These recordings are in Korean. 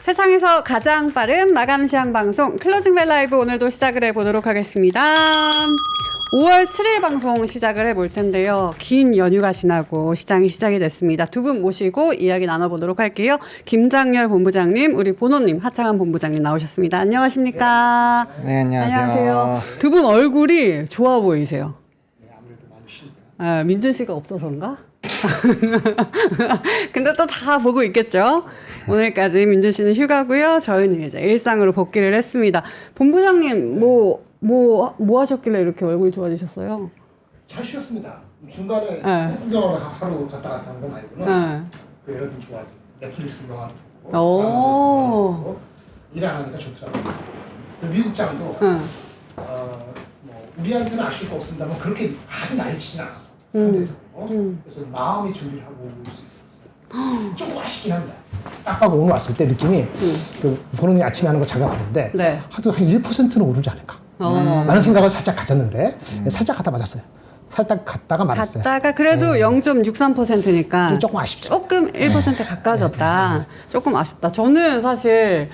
세상에서 가장 빠른 마감 시황 방송 클로징 벨 라이브 오늘도 시작을 해보도록 하겠습니다. 5월 7일 방송 시작을 해볼 텐데요. 긴 연휴가 지나고 시장이 시작이 됐습니다. 두 분 모시고 이야기 나눠보도록 할게요. 김장렬 본부장님, 우리 본호님, 하창한 본부장님 나오셨습니다. 안녕하십니까? 네, 안녕하세요. 두 분 얼굴이 좋아 보이세요. 아, 민준 씨가 없어서인가? 근데 또 다 보고 있겠죠. 오늘까지 민준 씨는 휴가고요. 저희는 이제 일상으로 복귀를 했습니다. 본부장님 뭐 하셨길래 이렇게 얼굴이 좋아지셨어요? 잘 쉬었습니다. 중간에 네. 구경을 하루 갔다 갔다 하는 건 아니구나. 네. 그 여러 분 좋아하지. 넷플릭스 영화 오. 보고 일 안 하니까 좋더라고요. 그 미국장도 뭐 우리한테는 아쉬울 거 없습니다만 그렇게 아주 난리치진 않아서 상대적으로 그래서 마음의 준비를 하고 올 수 있었어요. 조금 아쉽긴 합니다. 딱 봐고 오늘 왔을 때 느낌이 그 본인이 아침에 하는 거 제가 봤는데 네. 하도 한 1%는 오르지 않을까 라는 생각을 살짝 가졌는데 살짝 갖다 맞았어요. 살짝 갔다가 말았어요. 갔다가 그래도 0.63%니까 조금 아쉽죠. 조금 1% 가까워졌다. 조금 아쉽다. 저는 사실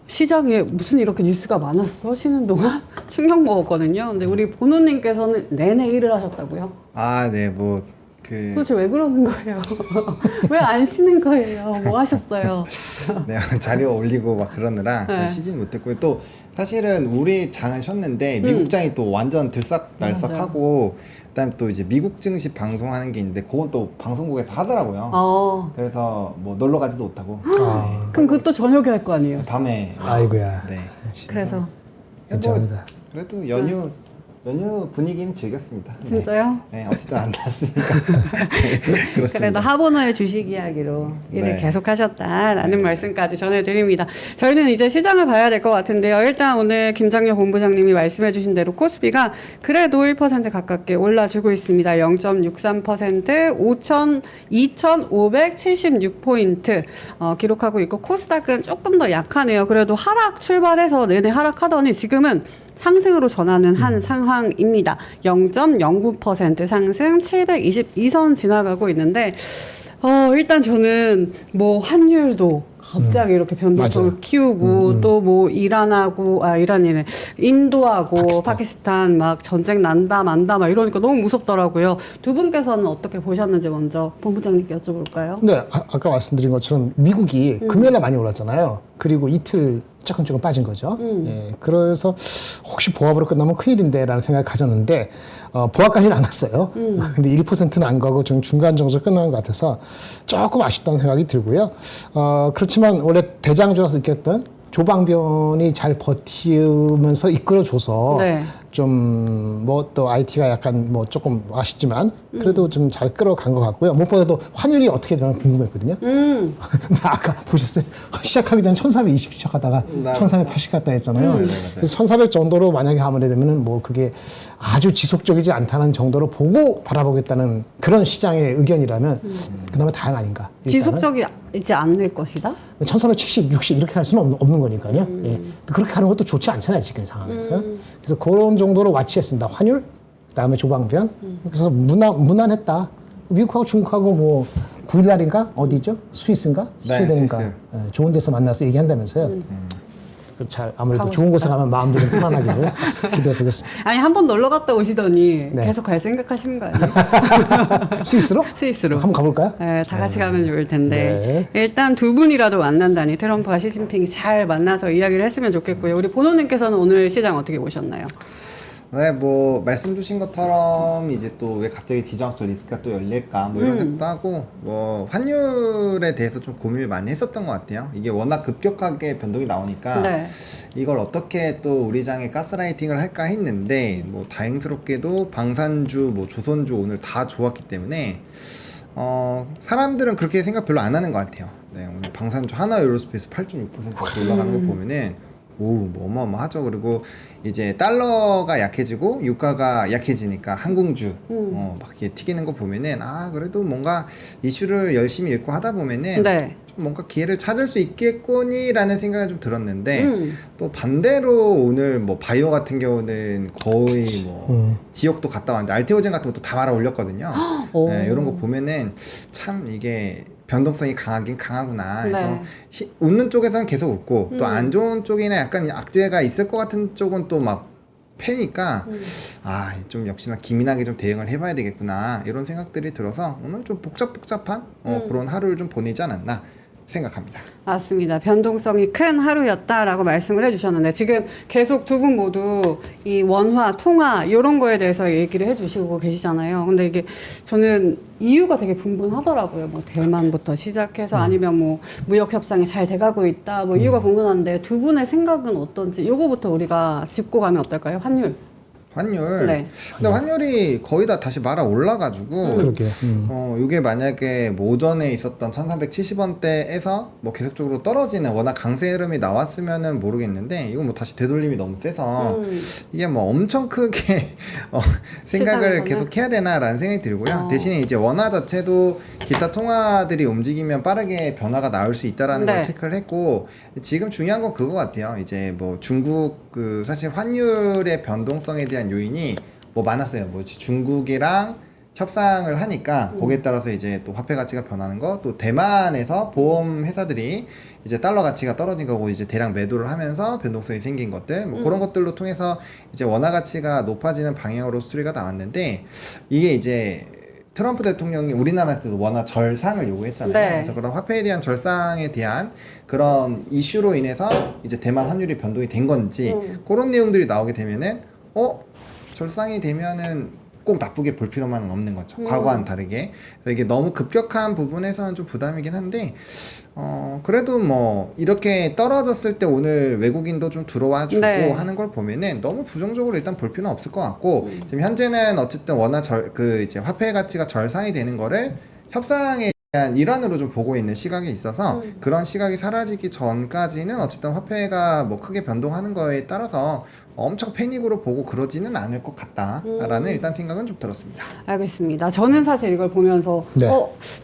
시장에 무슨 이렇게 뉴스가 많았어? 쉬는 동안 충격 먹었거든요. 근데 우리 본호님께서는 내내 일을 하셨다고요? 아, 네, 도대체 왜 그러는 거예요? 왜 안 쉬는 거예요? 뭐 하셨어요? 네, 자료 올리고 막 그러느라 잘 네. 쉬지는 못했고요. 또 사실은 우리 장은 쉬었는데 미국 장이 또 완전 들썩날썩하고 그다음에 또 이제 미국 증시 방송하는 게 있는데 그건 또 방송국에서 하더라고요. 그래서 뭐 놀러 가지도 못하고 그럼 그것도 저녁에 할 거 아니에요? 밤에 아이고야. 네. 그래서 인정합니다. 그래도 연휴 분위기는 즐겼습니다. 네. 진짜요? 네, 어쨌든 안 났으니까. 네, 그렇습니다. 그래도 하버너의 주식 이야기로 일을 네. 계속 하셨다라는 말씀까지 전해드립니다. 저희는 이제 시장을 봐야 될 것 같은데요. 일단 오늘 김장렬 본부장님이 말씀해주신 대로 코스피가 그래도 1% 가깝게 올라주고 있습니다. 0.63% 2,576포인트 기록하고 있고 코스닥은 조금 더 약하네요. 그래도 하락 출발해서 내내 하락하더니 지금은 상승으로 전하는 한 상황입니다. 0.09% 상승 722선 지나가고 있는데 일단 저는 뭐 환율도 갑자기 이렇게 변동성을 맞아요. 키우고 또 뭐 이란이네 인도하고 파키스탄 막 전쟁 난다 만다 막 이러니까 너무 무섭더라고요. 두 분께서는 어떻게 보셨는지 먼저 본부장님께 여쭤볼까요? 근데 아까 말씀드린 것처럼 미국이 금요일에 많이 올랐잖아요. 그리고 이틀 조금 빠진 거죠. 예, 그래서 혹시 보합으로 끝나면 큰일인데라는 생각을 가졌는데 보합까지는 안 왔어요. 근데 1%는 안 가고 좀 중간 정도 끝나는 것 같아서 조금 아쉽다는 생각이 들고요. 그렇지만 원래 대장주라서 느꼈던 조방변이 잘 버티면서 이끌어줘서 네. 좀 뭐 또 IT가 약간 뭐 조금 아쉽지만 그래도 좀 잘 끌어간 것 같고요. 무엇보다도 환율이 어떻게 되나 궁금했거든요. 근데 아까 보셨어요? 시작하기 전에 1320 시작하다가 1380 갔다 했잖아요. 그래서 1400 정도로 만약에 하면 되면은 뭐 그게 아주 지속적이지 않다는 정도로 보고 바라보겠다는 그런 시장의 의견이라면 그나마 다행 아닌가. 일단은. 지속적이지 않을 것이다? 1370, 60 이렇게 할 수는 없는 거니까요. 예. 그렇게 하는 것도 좋지 않잖아요, 지금 상황에서. 그래서 그런 정도로 와치했습니다. 환율, 그다음에 조방변. 그래서 무난했다. 미국하고 중국하고 뭐 9일날인가 어디죠? 스위스인가? 네, 스웨덴인가? 스위스. 예, 좋은 데서 만나서 얘기한다면서요. 잘 아무래도 가고 좋은 곳에 가면 마음들이 편안하기를 기대해 보겠습니다. 아니 한 번 놀러 갔다 오시더니 네. 계속 갈 생각하시는 거 아니에요? 스위스로? 스위스로. 한번 가볼까요? 네, 다 같이 가면 좋을 텐데. 네. 일단 두 분이라도 만난다니 트럼프와 시진핑이 잘 만나서 이야기를 했으면 좋겠고요. 우리 본호님께서는 오늘 시장 어떻게 보셨나요? 네, 뭐 말씀 주신 것처럼 이제 또 왜 갑자기 지정학적 리스크가 또 열릴까 뭐 이런 생각도 하고 뭐 환율에 대해서 좀 고민을 많이 했었던 것 같아요. 이게 워낙 급격하게 변동이 나오니까 네. 이걸 어떻게 또 우리 장에 가스라이팅을 할까 했는데 뭐 다행스럽게도 방산주 뭐 조선주 오늘 다 좋았기 때문에 사람들은 그렇게 생각 별로 안 하는 것 같아요. 네, 오늘 방산주 하나 에어로스페이스 8.6% 올라가는 거 보면은 뭐 어마어마하죠. 그리고 이제 달러가 약해지고 유가가 약해지니까 항공주 막 이렇게 튀기는 거 보면은 그래도 뭔가 이슈를 열심히 읽고 하다 보면은 네. 좀 뭔가 기회를 찾을 수 있겠거니라는 생각이 좀 들었는데 또 반대로 오늘 뭐 바이오 같은 경우는 거의 뭐 지역도 갔다 왔는데 알테오젠 같은 것도 다 말아 올렸거든요. 네, 이런 거 보면은 참 이게 변동성이 강하긴 강하구나. 네. 그래서 웃는 쪽에서는 계속 웃고 또 안 좋은 쪽이나 약간 악재가 있을 것 같은 쪽은 또 막 패니까 아, 좀 역시나 기민하게 좀 대응을 해봐야 되겠구나 이런 생각들이 들어서 오늘 좀 복잡한 그런 하루를 좀 보내지 않았나 생각합니다. 맞습니다. 변동성이 큰 하루였다라고 말씀을 해주셨는데 지금 계속 두 분 모두 이 원화, 통화 이런 거에 대해서 얘기를 해주시고 계시잖아요. 근데 이게 저는 이유가 되게 분분하더라고요. 뭐 대만부터 시작해서 아니면 뭐 무역 협상이 잘 돼가고 있다. 뭐 이유가 분분한데 두 분의 생각은 어떤지 요거부터 우리가 짚고 가면 어떨까요? 환율. 환율. 네. 근데 환율이 거의 다 다시 말아 올라가지고 그러게. 이게 만약에 뭐 오전에 있었던 1370원대에서 뭐 계속적으로 떨어지는 워낙 강세 흐름이 나왔으면은 모르겠는데 이건 뭐 다시 되돌림이 너무 세서 이게 뭐 엄청 크게 생각을 시장에서는? 계속 해야 되나라는 생각이 들고요. 어. 대신에 이제 원화 자체도 기타 통화들이 움직이면 빠르게 변화가 나올 수 있다라는 네. 걸 체크를 했고 지금 중요한 건 그거 같아요. 이제 뭐 중국 그 사실 환율의 변동성에 대한 요인이 뭐 많았어요. 뭐 중국이랑 협상을 하니까 거기에 따라서 이제 또 화폐 가치가 변하는 거, 또 대만에서 보험 회사들이 이제 달러 가치가 떨어진 거고 이제 대량 매도를 하면서 변동성이 생긴 것들, 뭐 그런 것들로 통해서 이제 원화 가치가 높아지는 방향으로 스토리가 나왔는데 이게 이제 트럼프 대통령이 우리나라에서도 원화 절상을 요구했잖아요. 네. 그래서 그런 화폐에 대한 절상에 대한 그런 이슈로 인해서 이제 대만 환율이 변동이 된 건지 그런 내용들이 나오게 되면은 절상이 되면은 꼭 나쁘게 볼 필요만은 없는 거죠. 과거와는 다르게. 그래서 이게 너무 급격한 부분에서는 좀 부담이긴 한데 그래도 뭐 이렇게 떨어졌을 때 오늘 외국인도 좀 들어와 주고 네. 하는 걸 보면은 너무 부정적으로 일단 볼 필요는 없을 것 같고 지금 현재는 어쨌든 워낙 이제 화폐 가치가 절상이 되는 거를 협상에 대한 일환으로 좀 보고 있는 시각이 있어서 그런 시각이 사라지기 전까지는 어쨌든 화폐가 뭐 크게 변동하는 거에 따라서 엄청 패닉으로 보고 그러지는 않을 것 같다라는 일단 생각은 좀 들었습니다. 알겠습니다. 저는 사실 이걸 보면서 네.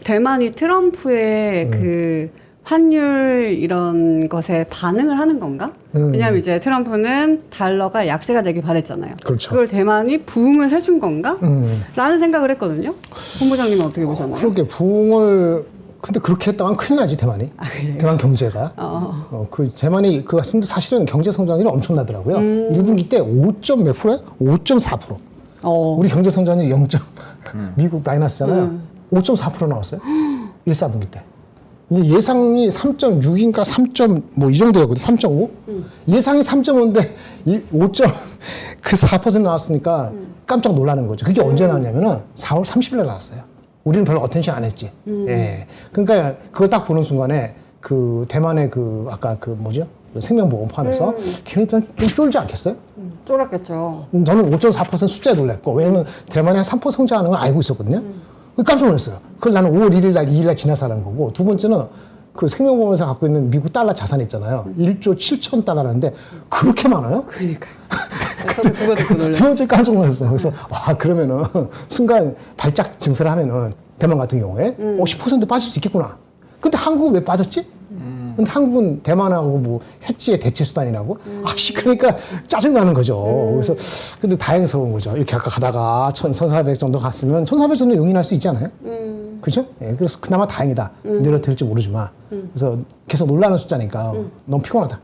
대만이 트럼프의 그 환율 이런 것에 반응을 하는 건가? 왜냐하면 이제 트럼프는 달러가 약세가 되길 바랬잖아요. 그렇죠. 그걸 대만이 부응을 해준 건가? 라는 생각을 했거든요. 본부장님은 어떻게 보셨나요? 그러게 부흥을 근데 그렇게 했다면 큰일 나지 대만이. 대만 경제가. 그 대만이 근데 사실은 경제 성장률이 엄청나더라고요. 1분기 때 5점 몇 프로야? 5.4%. 우리 경제 성장률이 0. 미국 마이너스잖아요. 5.4% 나왔어요. 1, 4분기 때. 이게 예상이 3.6인가 3. 뭐 이 정도였거든. 3.5. 예상이 3.5인데 4% 나왔으니까 깜짝 놀라는 거죠. 그게 언제 나왔냐면은 4월 30일에 나왔어요. 우리는 별로 어텐션 안 했지. 예. 그러니까 그거 딱 보는 순간에 그 대만의 그 아까 그 뭐죠? 생명보험 포함해서 걔네들은 좀 쫄지 않겠어요? 쫄았겠죠. 저는 5.4% 숫자에 놀랐고 왜냐면 대만이 한 3% 성장하는 걸 알고 있었거든요. 깜짝 놀랐어요. 그걸 나는 5월 1일 날, 2일 날 지나서 하는 거고 두 번째는 그 생명보험에서 갖고 있는 미국 달러 자산 있잖아요. 1조 7천 달러라는데 그렇게 많아요? 그러니까. 저도 그거 듣고 두 놀랐어요. 번째 깜짝 놀랐어요. 그래서 와 그러면은 순간 발작 증세를 하면은 대만 같은 경우에 10% 빠질 수 있겠구나. 근데 한국은 왜 빠졌지? 근데 한국은 대만하고 뭐 해지의 대체 수단이라고? 그러니까 짜증나는 거죠. 그래서 근데 다행스러운 거죠. 이렇게 아까 가다가 1,400 정도 갔으면 1,400 정도 용인할 수 있지 않아요? 그죠? 예, 그래서 그나마 다행이다. 내려들지 모르지만. 그래서 계속 놀라는 숫자니까 너무 피곤하다.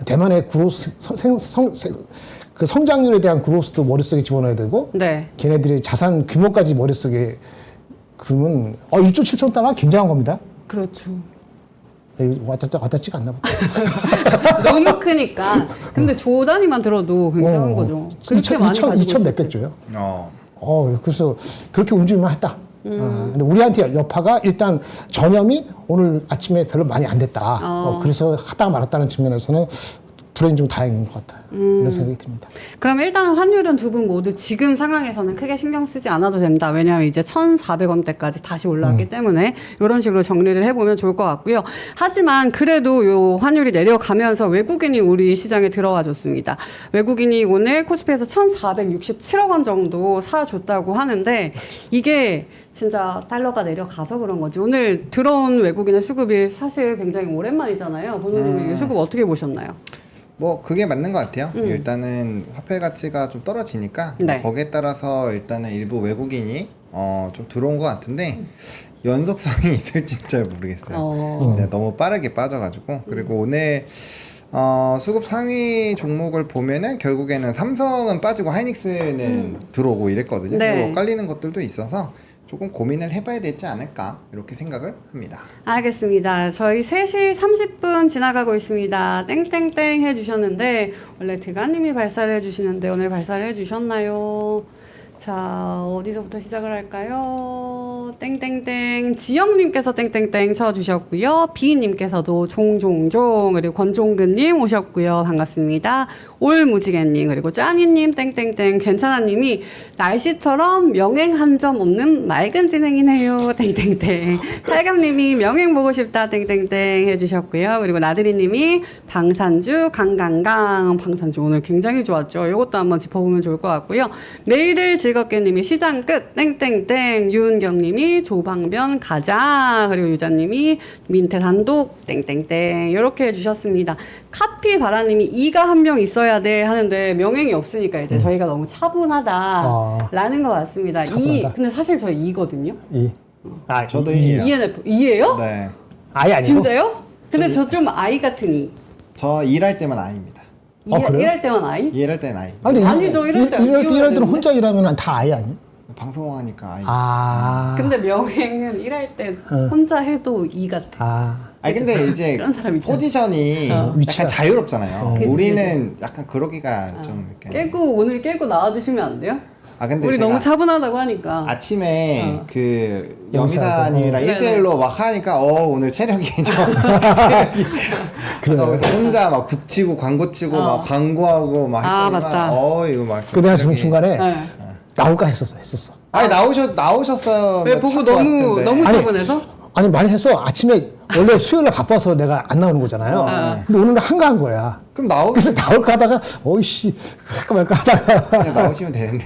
대만의 그로스 그 성장률에 대한 그로스도 머릿속에 집어넣어야 되고 네. 걔네들의 자산 규모까지 머릿속에 그러면 1조 7천 달러 굉장한 겁니다. 그렇죠. 왔다 찍 않나 보다. 너무 크니까. 근데 조 단위만 들어도 굉장한 거죠. 그렇게 많이 가지고 2천 있을 몇백 때. 조요. 어. 그래서 그렇게 움직이면 했다. 근데 우리한테 여파가 일단 전염이 오늘 아침에 별로 많이 안 됐다. 그래서 하다가 말았다는 측면에서는 불행히 좀 다행인 것 같다. 이런 생각이 듭니다. 그럼 일단 환율은 두 분 모두 지금 상황에서는 크게 신경 쓰지 않아도 된다. 왜냐하면 이제 1,400원대까지 다시 올라왔기 때문에 이런 식으로 정리를 해보면 좋을 것 같고요. 하지만 그래도 요 환율이 내려가면서 외국인이 우리 시장에 들어와 줬습니다. 외국인이 오늘 코스피에서 1,467억 원 정도 사줬다고 하는데 이게 진짜 달러가 내려가서 그런 거지. 오늘 들어온 외국인의 수급이 사실 굉장히 오랜만이잖아요. 본인님 이 수급 어떻게 보셨나요? 뭐 그게 맞는 것 같아요. 일단은 화폐 가치가 좀 떨어지니까 네. 거기에 따라서 일단은 일부 외국인이 좀 들어온 것 같은데 연속성이 있을지 잘 모르겠어요. 네, 너무 빠르게 빠져가지고 그리고 오늘 수급 상위 종목을 보면은 결국에는 삼성은 빠지고 하이닉스는 들어오고 이랬거든요. 네. 그리고 엇갈리는 것들도 있어서 조금 고민을 해봐야 되지 않을까 이렇게 생각을 합니다. 알겠습니다. 저희 3시 30분 지나가고 있습니다. 땡땡땡 해주셨는데 원래 드가님이 발사를 해주시는데 오늘 발사를 해주셨나요? 자, 어디서부터 시작을 할까요? 땡땡땡 지영님께서 땡땡땡 쳐주셨고요. 비님께서도 종종종 그리고 권종근님 오셨고요. 반갑습니다. 올무지개님 그리고 짜니님 땡땡땡 괜찮아님이 날씨처럼 명행 한 점 없는 맑은 진행이네요. 땡땡땡 탈감님이 명행 보고 싶다 땡땡땡 해주셨고요. 그리고 나들이님이 방산주 강강강 방산주 오늘 굉장히 좋았죠. 이것도 한번 짚어보면 좋을 것 같고요. 내일을 즐겁게님이 시장 끝 땡땡땡 유은경님이 조방변 가자 그리고 유자님이 민태 단독 땡땡땡 이렇게 해주셨습니다. 카피바라님이 이가 한 명 있어야 돼 하는데 명행이 없으니까 이제 저희가 너무 차분하다라는 것 같습니다. 차분하다. 근데 사실 저희 이거든요. 저도 이. 이해요. ENF 이예요? 네, 아예 아니고. 진짜요? 근데 저 좀 아이 같은 이. 저 일할 때만 아입니다. 그래요? 일할 때만 아이? 일할 때는 아이. 아니, 아니죠, 이럴 때 이럴 때는 되는데. 혼자 일하면 다 아예 아니? 방송하니까 아이. 근데 명행은 일할 때 혼자 해도 이 같아. 아니 근데 이제 그런 사람 있잖아. 포지션이 위치가. 약간 자유롭잖아요. 그치, 우리는 약간 그러기가 좀 이렇게. 오늘 깨고 나와주시면 안 돼요? 아 근데 우리 제가 너무 차분하다고 하니까. 아침에 그 영사하고. 여미사님이랑 네네. 1대1로 막 하니까 오늘 체력이 좀 체력이 그래요. 그래서 혼자 막 북치고 광고 치고 막 광고하고 막 아, 했더니만 맞다. 이거 막 그 내가 지금 체력이- 중간에 네. 나올까 했었어. 아니 나오셨어요. 왜 보고 너무 아니, 차분해서? 아니 많이 해서 아침에 원래 수요일날 바빠서 내가 안 나오는 거잖아요. 근데 오늘은 한가한 거야. 그럼 그래서 나올까 하다가 어이씨 할까 말까 하다가 그냥 나오시면 되는데.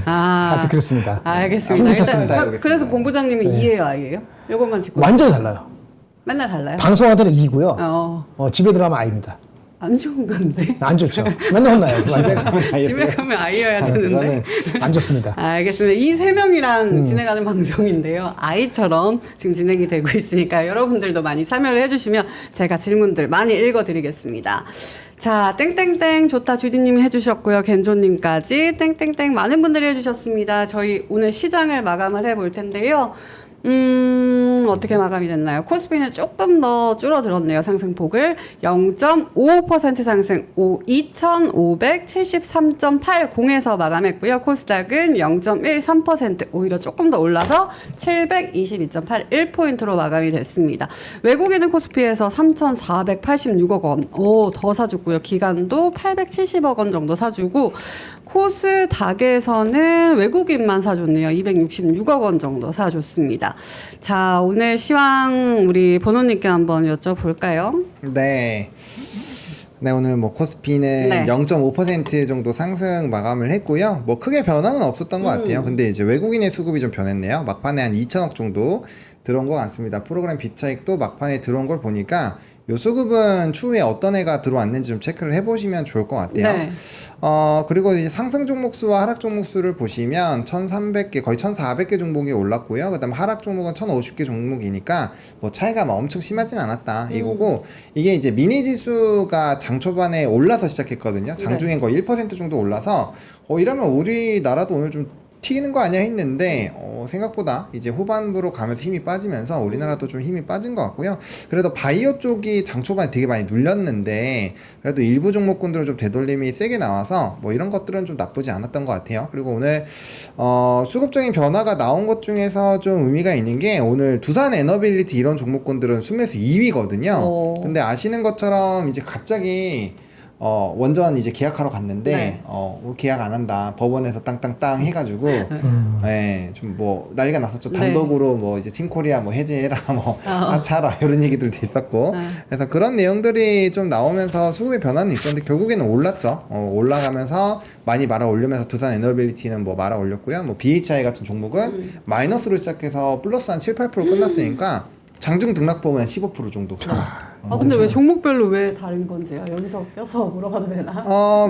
하여튼 그렇습니다. 알겠습니다. 힘드셨습니다. 일단 알겠습니다. 그래서 본부장님이 이예요, 아이예요? 요것만 짚고. 완전히 달라요. 맨날 달라요? 방송할 때는 이고요. 집에 들어가면 아이입니다. 안 좋은 건데. 안 좋죠. 맨날 혼나요. 집에 가면 아이. 집에 가면 아이여야 되는데. 안 좋습니다. 알겠습니다. 이 세 명이랑 진행하는 방송인데요. 아이처럼 지금 진행이 되고 있으니까 여러분들도 많이 참여를 해주시면 제가 질문들 많이 읽어드리겠습니다. 자, 땡땡땡 좋다 주디님이 해주셨고요. 겐조님까지 땡땡땡 많은 분들이 해주셨습니다. 저희 오늘 시장을 마감을 해볼 텐데요. 어떻게 마감이 됐나요? 코스피는 조금 더 줄어들었네요. 상승폭을 0.55% 상승 2,573.80에서 마감했고요. 코스닥은 0.13% 오히려 조금 더 올라서 722.81포인트로 마감이 됐습니다. 외국인은 코스피에서 3,486억 원, 더 사줬고요. 기간도 870억 원 정도 사주고 코스닥에서는 외국인만 사줬네요. 266억 원 정도 사줬습니다. 자, 오늘 시황 우리 번호님께 한번 여쭤볼까요? 네. 네, 오늘 뭐 코스피는 네. 0.5% 정도 상승 마감을 했고요. 뭐 크게 변화는 없었던 것 같아요. 근데 이제 외국인의 수급이 좀 변했네요. 막판에 한 2천억 정도 들어온 것 같습니다. 프로그램 비차익도 막판에 들어온 걸 보니까 요 수급은 추후에 어떤 애가 들어왔는지 좀 체크를 해보시면 좋을 것 같아요. 네. 그리고 이제 상승 종목 수와 하락 종목 수를 보시면 1,300개, 거의 1,400개 종목이 올랐고요. 그 다음에 하락 종목은 1,050개 종목이니까 뭐 차이가 막 엄청 심하진 않았다. 이거고, 이게 이제 미니 지수가 장 초반에 올라서 시작했거든요. 장중엔 거의 1% 정도 올라서, 이러면 우리나라도 오늘 좀 튀기는 거 아니야 했는데 생각보다 이제 후반부로 가면서 힘이 빠지면서 우리나라도 좀 힘이 빠진 것 같고요. 그래도 바이오 쪽이 장 초반에 되게 많이 눌렸는데 그래도 일부 종목군들은 좀 되돌림이 세게 나와서 뭐 이런 것들은 좀 나쁘지 않았던 것 같아요. 그리고 오늘 수급적인 변화가 나온 것 중에서 좀 의미가 있는 게 오늘 두산 에너빌리티 이런 종목군들은 순매수 2위거든요. 근데 아시는 것처럼 이제 갑자기 원전 이제 계약하러 갔는데, 네. 계약 안 한다. 법원에서 땅땅땅 해가지고, 네, 좀 뭐, 난리가 났었죠. 단독으로 뭐 이제 팀코리아 뭐 해제해라, 뭐, 하차라, 이런 얘기들도 있었고. 그래서 그런 내용들이 좀 나오면서 수급의 변화는 있었는데, 결국에는 올랐죠. 올라가면서 많이 말아 올리면서 두산 에너빌리티는 뭐 말아 올렸고요. 뭐, BHI 같은 종목은 마이너스로 시작해서 플러스 한 7, 8% 끝났으니까, 장중 등락 보면 15% 정도. 근데 왜 종목별로 왜 다른 건지요? 여기서 껴서 물어봐도 되나?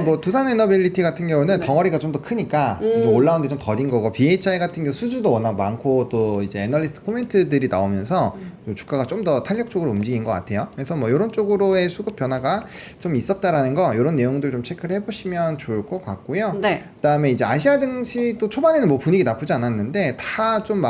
뭐 두산 에너빌리티 같은 경우는 덩어리가 좀 더 크니까 이제 올라오는데 좀 더딘 거고, BHI 같은 경우 수주도 워낙 많고 또 이제 애널리스트 코멘트들이 나오면서 좀 주가가 좀 더 탄력적으로 움직인 것 같아요. 그래서 뭐 이런 쪽으로의 수급 변화가 좀 있었다라는 거, 이런 내용들 좀 체크를 해보시면 좋을 것 같고요. 네. 그다음에 이제 아시아 증시 또 초반에는 뭐 분위기 나쁘지 않았는데 다 좀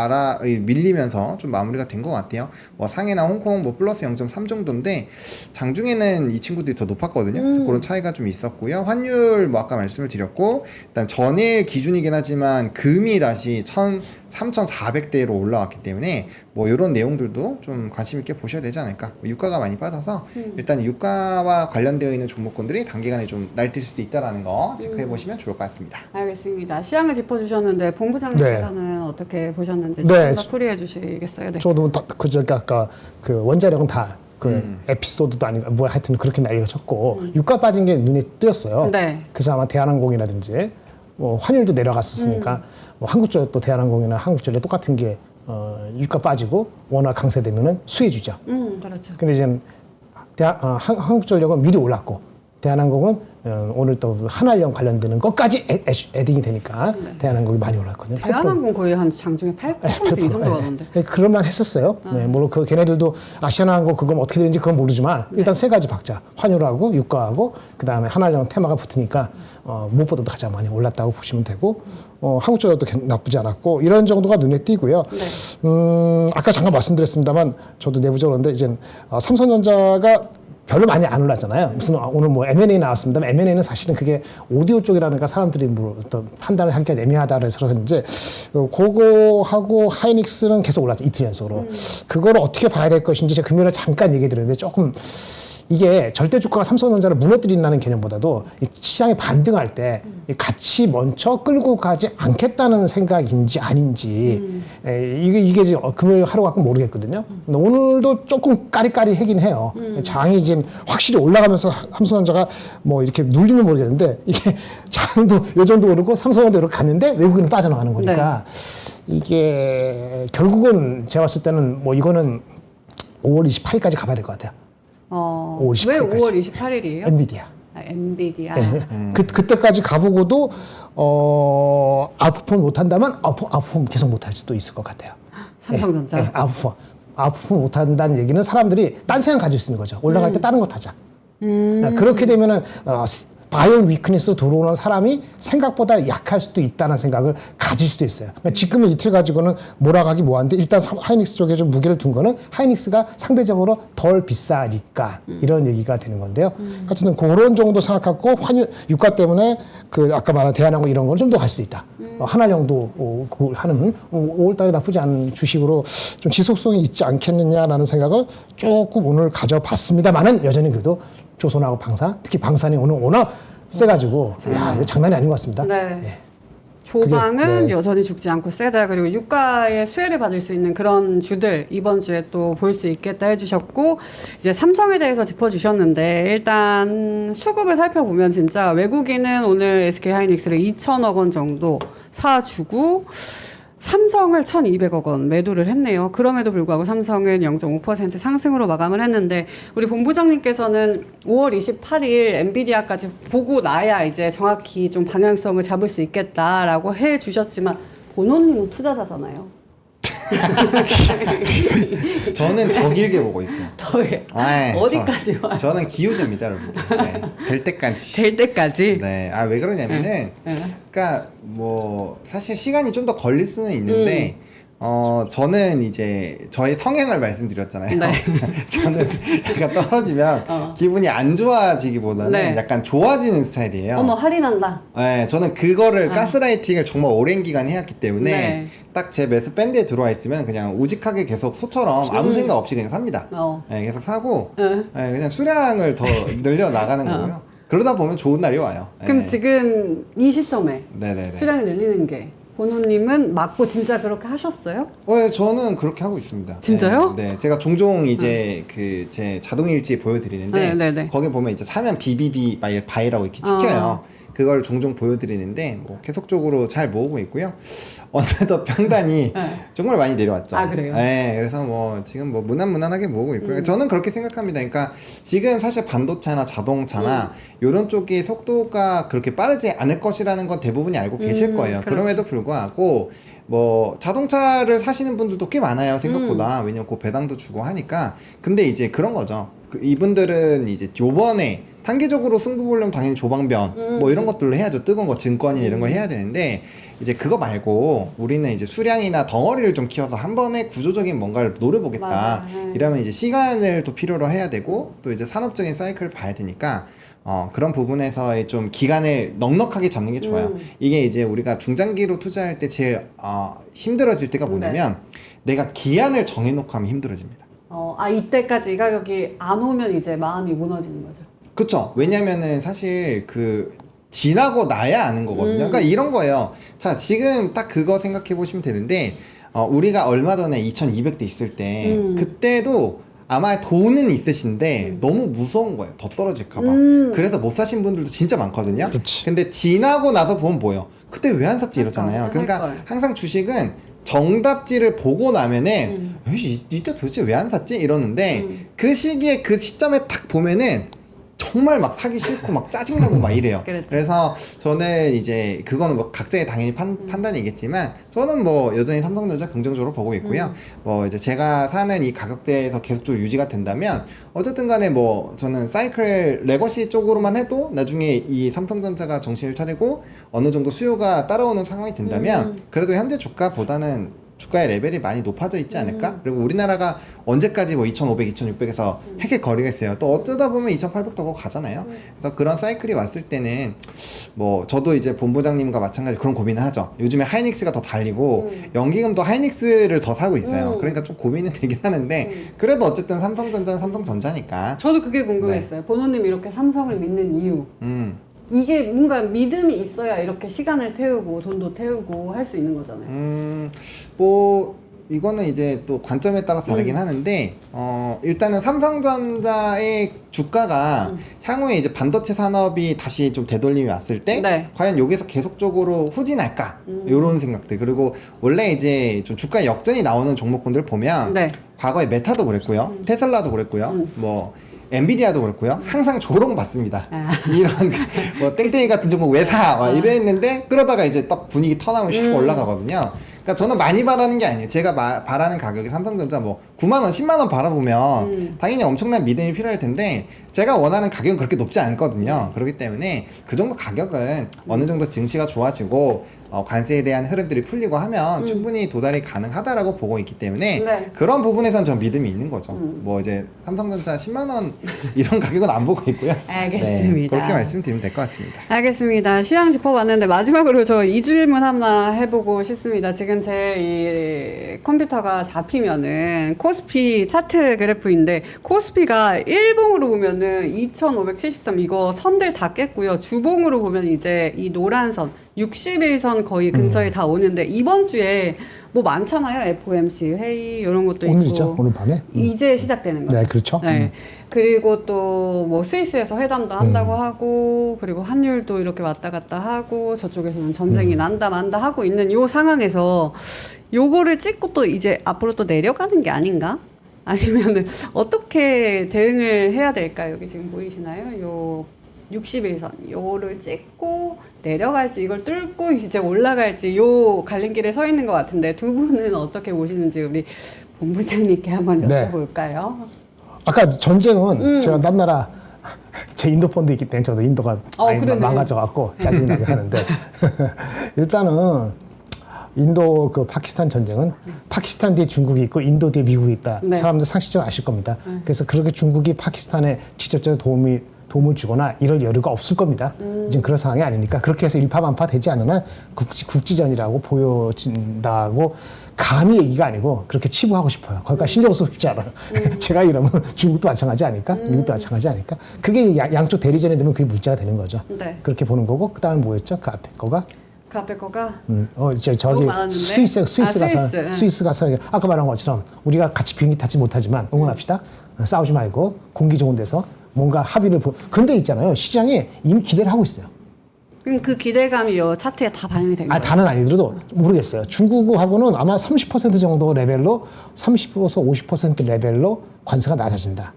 밀리면서 좀 마무리가 된 것 같아요. 뭐 상해나 홍콩 뭐 플러스 0.3 정도인데 장중에는 이 친구들이 더 높았거든요. 그래서 그런 차이가 좀 있었고요. 환율 뭐 아까 말씀을 드렸고, 그다음 전일 기준이긴 하지만 금이 다시 3,400대로 올라왔기 때문에 뭐 이런 내용들도 좀 관심 있게 보셔야 되지 않을까. 유가가 많이 빠져서 일단 유가와 관련되어 있는 종목군들이 단기간에 좀 날뛸 수도 있다라는 거 체크해 보시면 좋을 것 같습니다. 알겠습니다. 시향을 짚어주셨는데 본부장님께서는 어떻게 보셨는지 네. 좀 더 풀이해 주시겠어요? 네. 저도 그저께 아까 그 원자력은 다 그 에피소드도 아니고 뭐 하여튼 그렇게 난리가 쳤고 유가 빠진 게 눈에 띄었어요. 네. 그래서 아마 대한항공이라든지 뭐 환율도 내려갔었으니까 뭐 한국전력 또 대한항공이나 한국전력 똑같은 게 유가 빠지고 워낙 강세되면은 수혜주죠. 그렇죠. 근데 이제 한국전력은 미리 올랐고 대한항공은 오늘 또 한알령 관련되는 것까지 에딩이 되니까 대한항공이 많이 올랐거든요. 8%. 대한항공 거의 한 장중에 8%이 정도 가던데. 그럴만 했었어요. 네, 물론 그 걔네들도 아시아나항공 그건 어떻게 되는지 그건 모르지만 일단 세 가지 박자, 환율하고 유가하고 그 다음에 한알령 테마가 붙으니까 무엇보다도 가장 많이 올랐다고 보시면 되고 한국전력도 나쁘지 않았고 이런 정도가 눈에 띄고요. 네. 아까 잠깐 말씀드렸습니다만 저도 내부적으로 그런데 이제 삼성전자가 별로 많이 안 올랐잖아요. 무슨 오늘 뭐 M&A 나왔습니다. M&A는 사실은 그게 오디오 쪽이라니까 사람들이 뭐 어떤 판단을 하기가 애매하다 그래서 그런지 그거하고 하이닉스는 계속 올랐죠. 이틀 연속으로. 그거를 어떻게 봐야 될 것인지 제가 금요일에 잠깐 얘기 드렸는데 조금 이게 절대 주가가 삼성전자를 무너뜨린다는 개념보다도 이 시장이 반등할 때 같이 먼저 끌고 가지 않겠다는 생각인지 아닌지 이게 이제 금요일 하루 갖고 모르겠거든요. 근데 오늘도 조금 까리까리하긴 해요. 장이 지금 확실히 올라가면서 삼성전자가 뭐 이렇게 눌리면 모르겠는데 이게 장도 요 정도 오르고 삼성전자 이렇게 갔는데 외국인은 빠져나가는 거니까 이게 결국은 제가 봤을 때는 뭐 이거는 5월 28일까지 가봐야 될 것 같아요. 5월 28일 왜 까지. 5월 28일이에요? 엔비디아. 엔비디아. 그때까지 가보고도 아웃퍼폼 못한다면 아웃퍼폼 계속 못할 수도 있을 것 같아요. 삼성전자. 아웃퍼폼 못한다는 얘기는 사람들이 딴 생각 가질 수 있는 거죠. 올라갈 때 다른 거 타자. 그렇게 되면은 바이온 위크니스로 들어오는 사람이 생각보다 약할 수도 있다는 생각을 가질 수도 있어요. 그러니까 지금은 이틀 가지고는 몰아가기 뭐한데 일단 하이닉스 쪽에 좀 무게를 둔 거는 하이닉스가 상대적으로 덜 비싸니까 이런 얘기가 되는 건데요. 하여튼 그런 정도 생각하고 환율 유가 때문에 그 아까 말한 대한항공 이런 거는 좀 더 갈 수도 있다. 한알령도 하는 5월달에 나쁘지 않은 주식으로 좀 지속성이 있지 않겠느냐라는 생각을 조금 오늘 가져봤습니다만은 여전히 그래도 조선하고 방산, 특히 방산이 오늘 워낙 세가지고 야, 이거 장난이 아닌 것 같습니다. 네. 예. 조방은 네. 여전히 죽지 않고 세다. 그리고 유가의 수혜를 받을 수 있는 그런 주들 이번 주에 또 볼 수 있겠다 해주셨고 이제 삼성에 대해서 짚어주셨는데 일단 수급을 살펴보면 진짜 외국인은 오늘 SK 하이닉스를 2천억 원 정도 사주고 삼성을 1,200억 원 매도를 했네요. 그럼에도 불구하고 삼성은 0.5% 상승으로 마감을 했는데 우리 본부장님께서는 5월 28일 엔비디아까지 보고 나야 이제 정확히 좀 방향성을 잡을 수 있겠다라고 해주셨지만 본호님은 투자자잖아요. 저는 더 길게 보고 있어요. 더해 아, 어디까지 와요? 저는 기우제입니다, 여러분. 네, 될 때까지. 될 때까지. 네, 왜 그러냐면은, 그러니까 뭐 사실 시간이 좀 더 걸릴 수는 있는데. 저는 이제 저의 성향을 말씀드렸잖아요. 네. 저는 약간 떨어지면 기분이 안 좋아지기보다는 네. 약간 좋아지는 스타일이에요. 어머 할인한다. 네, 저는 그거를 가스라이팅을 정말 오랜 기간 해왔기 때문에 네. 딱 제 매수 밴드에 들어와 있으면 그냥 우직하게 계속 소처럼 아무 생각 없이 그냥 삽니다. 네, 계속 사고 네, 그냥 수량을 더 늘려 나가는 거고요. 그러다 보면 좋은 날이 와요. 그럼 네. 지금 이 시점에 네네네. 수량을 늘리는 게 본호님은 맞고 진짜 그렇게 하셨어요? 네, 저는 그렇게 하고 있습니다. 진짜요? 네, 제가 종종 이제 그 제 자동일지 보여드리는데 네, 네, 네. 거기 보면 이제 사면 BBB 바이라고 이렇게 찍혀요. 그걸 종종 보여드리는데 뭐 계속적으로 잘 모으고 있고요. 어느덧 평단이 네. 정말 많이 내려왔죠. 아, 그래요? 네, 그래서 뭐 지금 뭐 무난무난하게 모으고 있고요. 저는 그렇게 생각합니다. 그러니까 지금 사실 반도체나 자동차나 이런 쪽이 속도가 그렇게 빠르지 않을 것이라는 건 대부분이 알고 계실 거예요. 그렇죠. 그럼에도 불구하고 뭐 자동차를 사시는 분들도 꽤 많아요, 생각보다. 왜냐면 그 배당도 주고 하니까. 근데 이제 그런 거죠. 이분들은 이제 요번에 단기적으로 승부 보려면 당연히 조방변 뭐 이런 것들로 해야죠. 뜨거운 거 증권이나 이런 거 해야 되는데 이제 그거 말고 우리는 이제 수량이나 덩어리를 좀 키워서 한 번에 구조적인 뭔가를 노려보겠다. 맞아. 이러면 이제 시간을 또 필요로 해야 되고 또 이제 산업적인 사이클을 봐야 되니까 그런 부분에서의 좀 기간을 넉넉하게 잡는 게 좋아요. 이게 이제 우리가 중장기로 투자할 때 제일 힘들어질 때가 뭐냐면 내가 기한을 정해놓고 하면 힘들어집니다. 이때까지 이 가격이 안 오면 이제 마음이 무너지는 거죠. 그쵸. 왜냐면은 사실 지나고 나야 아는 거거든요. 그러니까 이런 거예요. 자, 지금 딱 그거 생각해 보시면 되는데, 우리가 얼마 전에 2200대 있을 때, 그때도 아마 돈은 있으신데 너무 무서운 거예요. 더 떨어질까봐. 그래서 못 사신 분들도 진짜 많거든요. 그렇지. 근데 지나고 나서 보면 뭐예요? 그때 왜 안 샀지 이러잖아요. 그러니까 항상 주식은 정답지를 보고 나면은 이때 도대체 왜 안 샀지? 이러는데 그 시기에 그 시점에 딱 보면은 정말 막 사기 싫고 막 짜증나고 막 이래요. 그렇죠. 그래서 저는 이제 그거는 뭐 각자의 당연히 판단이겠지만 저는 뭐 여전히 삼성전자 긍정적으로 보고 있고요. 뭐 이제 제가 사는 이 가격대에서 계속적으로 유지가 된다면 어쨌든 간에 뭐 저는 사이클 레거시 쪽으로만 해도 나중에 이 삼성전자가 정신을 차리고 어느 정도 수요가 따라오는 상황이 된다면 그래도 현재 주가보다는 주가의 레벨이 많이 높아져 있지 않을까? 그리고 우리나라가 언제까지 뭐 2,500, 2,600에서 헥헥거리겠어요. 또 어쩌다 보면 2,800도 가잖아요. 그래서 그런 사이클이 왔을 때는 뭐 저도 이제 본부장님과 마찬가지 그런 고민을 하죠. 요즘에 하이닉스가 더 달리고 연기금도 하이닉스를 더 사고 있어요. 그러니까 좀 고민은 되긴 하는데 그래도 어쨌든 삼성전자는 삼성전자니까. 저도 그게 궁금했어요. 본호님 이렇게 삼성을 믿는 이유. 이게 뭔가 믿음이 있어야 이렇게 시간을 태우고 돈도 태우고 할 수 있는 거잖아요. 뭐 이거는 이제 또 관점에 따라서 다르긴 하는데 일단은 삼성전자의 주가가 향후에 이제 반도체 산업이 다시 좀 되돌림이 왔을 때 과연 여기서 계속적으로 후진할까 이런 생각들. 그리고 원래 이제 좀 주가 역전이 나오는 종목군들 보면 과거에 메타도 그랬고요, 테슬라도 그랬고요, 뭐 엔비디아도 그렇고요. 항상 조롱받습니다. 이런 뭐 땡땡이 같은 종목 왜 사? 막 이랬는데 그러다가 이제 딱 분위기 턴하면 슉 올라가거든요. 그러니까 저는 많이 바라는 게 아니에요. 제가 바라는 가격이 삼성전자 뭐 9만 원, 10만 원 바라보면 당연히 엄청난 믿음이 필요할 텐데 제가 원하는 가격은 그렇게 높지 않거든요. 그렇기 때문에 그 정도 가격은 어느 정도 증시가 좋아지고 관세에 대한 흐름들이 풀리고 하면 충분히 도달이 가능하다라고 보고 있기 때문에 그런 부분에선 전 믿음이 있는 거죠. 뭐 이제 삼성전자 10만 원 이런 가격은 안 보고 있고요. 알겠습니다. 그렇게 말씀드리면 될 것 같습니다. 알겠습니다. 시황 짚어봤는데 마지막으로 저 이 질문 하나 해보고 싶습니다. 지금 제 이 컴퓨터가 잡히면은 코스피 차트 그래프인데 코스피가 일봉으로 보면은 2,573 이거 선들 다 깼고요. 주봉으로 보면 이제 이 노란 선 60일선 거의 근처에 다 오는데 이번 주에 뭐 많잖아요. FOMC 회의 이런 것도 있고. 오늘이죠. 오늘 밤에. 이제 시작되는 거죠. 네, 그렇죠. 네. 그리고 또 뭐 스위스에서 회담도 한다고 하고 그리고 환율도 이렇게 왔다 갔다 하고 저쪽에서는 전쟁이 난다 만다 하고 있는 요 상황에서 요거를 찍고 또 이제 앞으로 또 내려가는 게 아닌가? 아니면은 어떻게 대응을 해야 될까요? 여기 지금 보이시나요? 요 60일선 요를 찍고 내려갈지 이걸 뚫고 이제 올라갈지 요 갈림길에 서 있는 것 같은데 두 분은 어떻게 보시는지 우리 본부장님께 한번 여쭤볼까요? 아까 전쟁은 제가 딴 나라 제 인도 펀드 있기 때문에 저도 인도가 많이 망가져갖고 짜증나게 하는데 일단은 인도 그 파키스탄 전쟁은 파키스탄 뒤에 중국이 있고 인도 뒤에 미국이 있다. 사람들 상식적으로 아실 겁니다. 그래서 그렇게 중국이 파키스탄에 직접적인 도움을 주거나 이럴 여유가 없을 겁니다. 지금 그런 상황이 아니니까 그렇게 해서 일파만파 되지 않으나 국지전이라고 보여진다고 감히 얘기가 아니고 그렇게 치부하고 싶어요. 거기까지 신경 쓰고 싶지 않아요. 제가 이러면 중국도 마찬가지 아닐까? 미국도 마찬가지 아닐까? 그게 양쪽 대리전에 되면 그게 문제가 되는 거죠. 그렇게 보는 거고 그 다음에 뭐였죠? 그 앞에 거가? 그 앞에 거가? 저기 스위스 가서 아까 말한 것처럼 우리가 같이 비행기 타지 못하지만 응원합시다. 싸우지 말고 공기 좋은 데서 뭔가 합의를 근데 있잖아요. 시장에 이미 기대를 하고 있어요. 그럼 그 기대감이 이 차트에 다 반영이 된 거예요? 다는 아니더라도 모르겠어요. 중국하고는 아마 30% 정도 레벨로 30에서 50% 레벨로 관세가 낮아진다.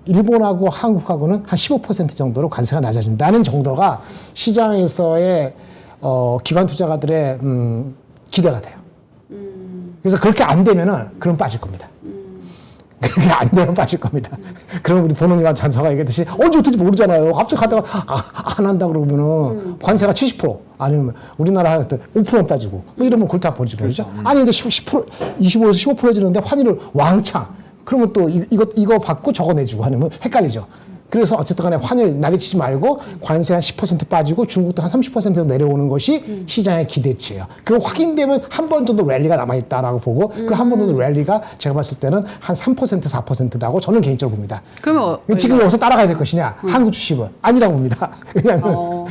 일본하고 한국하고는 한 15% 정도로 관세가 낮아진다는 정도가 시장에서의 기관 투자가들의 기대가 돼요. 그래서 그렇게 안 되면은 그럼 빠질 겁니다. 그게 안 되면 빠질 겁니다. 그럼 우리 본원이와 전사가 얘기했듯이 언제 어떨지 모르잖아요. 갑자기 갔다가 안 한다 그러면은 관세가 70% 아니면 우리나라 할 때 5% 빠지고 뭐 이러면 골치 버리죠. 그렇죠? 아니 근데 10% 25에서 15% 해주는데 환율을 왕창 그러면 또 이거 받고 저거 내주고 하면 헷갈리죠. 그래서 어쨌든 간에 환율 난리치지 말고 관세 한 10% 빠지고 중국도 한 30% 내려오는 것이 시장의 기대치예요. 그거 확인되면 한 번 정도 랠리가 남아있다라고 보고 그 한 번 정도 랠리가 제가 봤을 때는 한 3% 4%라고 저는 개인적으로 봅니다. 그러면 지금 여기서 따라가야 될 것이냐? 한국 주식은 아니라고 봅니다. 왜냐하면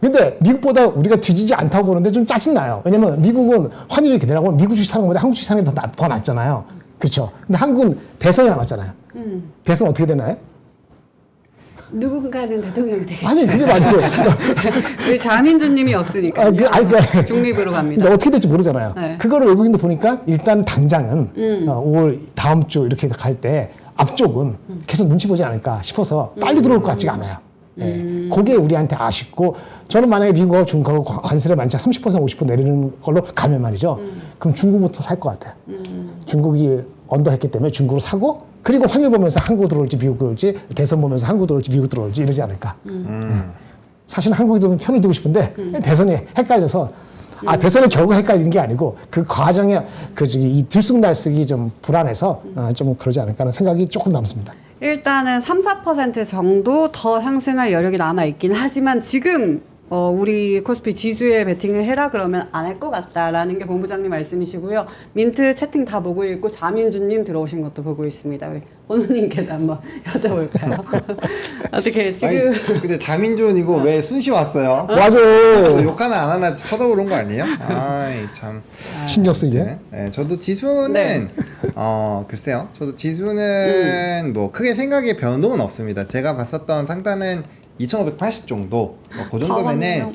근데 미국보다 우리가 뒤지지 않다고 보는데 좀 짜증나요. 왜냐면 미국은 환율이 이렇게 내려가면 미국 주식 사는 것보다 한국 주식 사는 게 더 낫잖아요. 그렇죠. 근데 한국은 대선이 남았잖아요. 대선 어떻게 되나요? 누군가는 대통령이 되겠죠. 아니 그게 아니고 우리 자민주님이 없으니까요. 중립으로 갑니다. 근데 어떻게 될지 모르잖아요. 네. 그거를 외국인도 보니까 일단 당장은 5월 다음 주 이렇게 갈 때 앞쪽은 계속 눈치 보지 않을까 싶어서 빨리 들어올 것 같지가 않아요. 네. 그게 우리한테 아쉽고 저는 만약에 미국하고 중국하고 관세를 만약 30% 50% 내리는 걸로 가면 말이죠. 그럼 중국부터 살 것 같아요. 중국이 언더했기 때문에 중국으로 사고 그리고 환율 보면서 한국 들어올지 미국 들어올지 대선 보면서 한국 들어올지 미국 들어올지 이러지 않을까. 사실 한국에 좀 편을 두고 싶은데 대선이 헷갈려서 대선은 결국 헷갈리는 게 아니고 그 과정에 이 들쑥날쑥이 좀 불안해서 좀 그러지 않을까 하는 생각이 조금 남습니다. 일단은 3, 4% 정도 더 상승할 여력이 남아있긴 하지만 지금 우리 코스피 지수에 베팅을 해라 그러면 안 할 것 같다라는 게 본부장님 말씀이시고요. 민트 채팅 다 보고 있고 자민주님 들어오신 것도 보고 있습니다. 우리 본우님께도 한번 여쭤볼까요? 어떻게 지금? 아니, 근데 자민준 이거 왜 순시 왔어요? 맞아. 욕 하나 안 하나 쳐다보는 거 아니에요? 아이 참. 신경 쓰이제. 네, 저도 지수는 네. 글쎄요. 저도 지수는 뭐 크게 생각의 변동은 없습니다. 제가 봤었던 상단은 2,580 정도 그 정도면은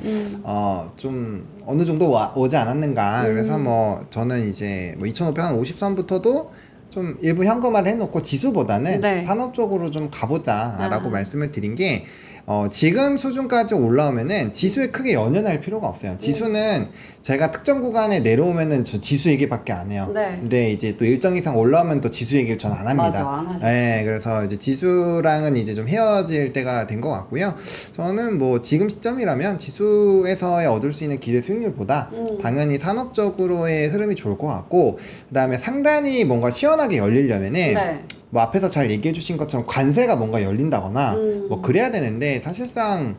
좀 어느 정도 오지 않았는가. 그래서 뭐 저는 이제 뭐 2,553부터도 좀 일부 현금화를 해놓고 지수보다는 네. 산업 쪽으로 좀 가보자라고 말씀을 드린 게 지금 수준까지 올라오면은 지수에 크게 연연할 필요가 없어요. 지수는 제가 특정 구간에 내려오면은 저 지수 얘기밖에 안 해요. 네. 근데 이제 또 일정 이상 올라오면 또 지수 얘기를 저는 안 합니다. 맞아, 안 하죠. 네, 그래서 이제 지수랑은 이제 좀 헤어질 때가 된 것 같고요. 저는 뭐 지금 시점이라면 지수에서의 얻을 수 있는 기대 수익률보다 당연히 산업적으로의 흐름이 좋을 것 같고, 그다음에 상단이 뭔가 시원하게 열리려면은 네. 뭐 앞에서 잘 얘기해 주신 것처럼 관세가 뭔가 열린다거나 뭐 그래야 되는데 사실상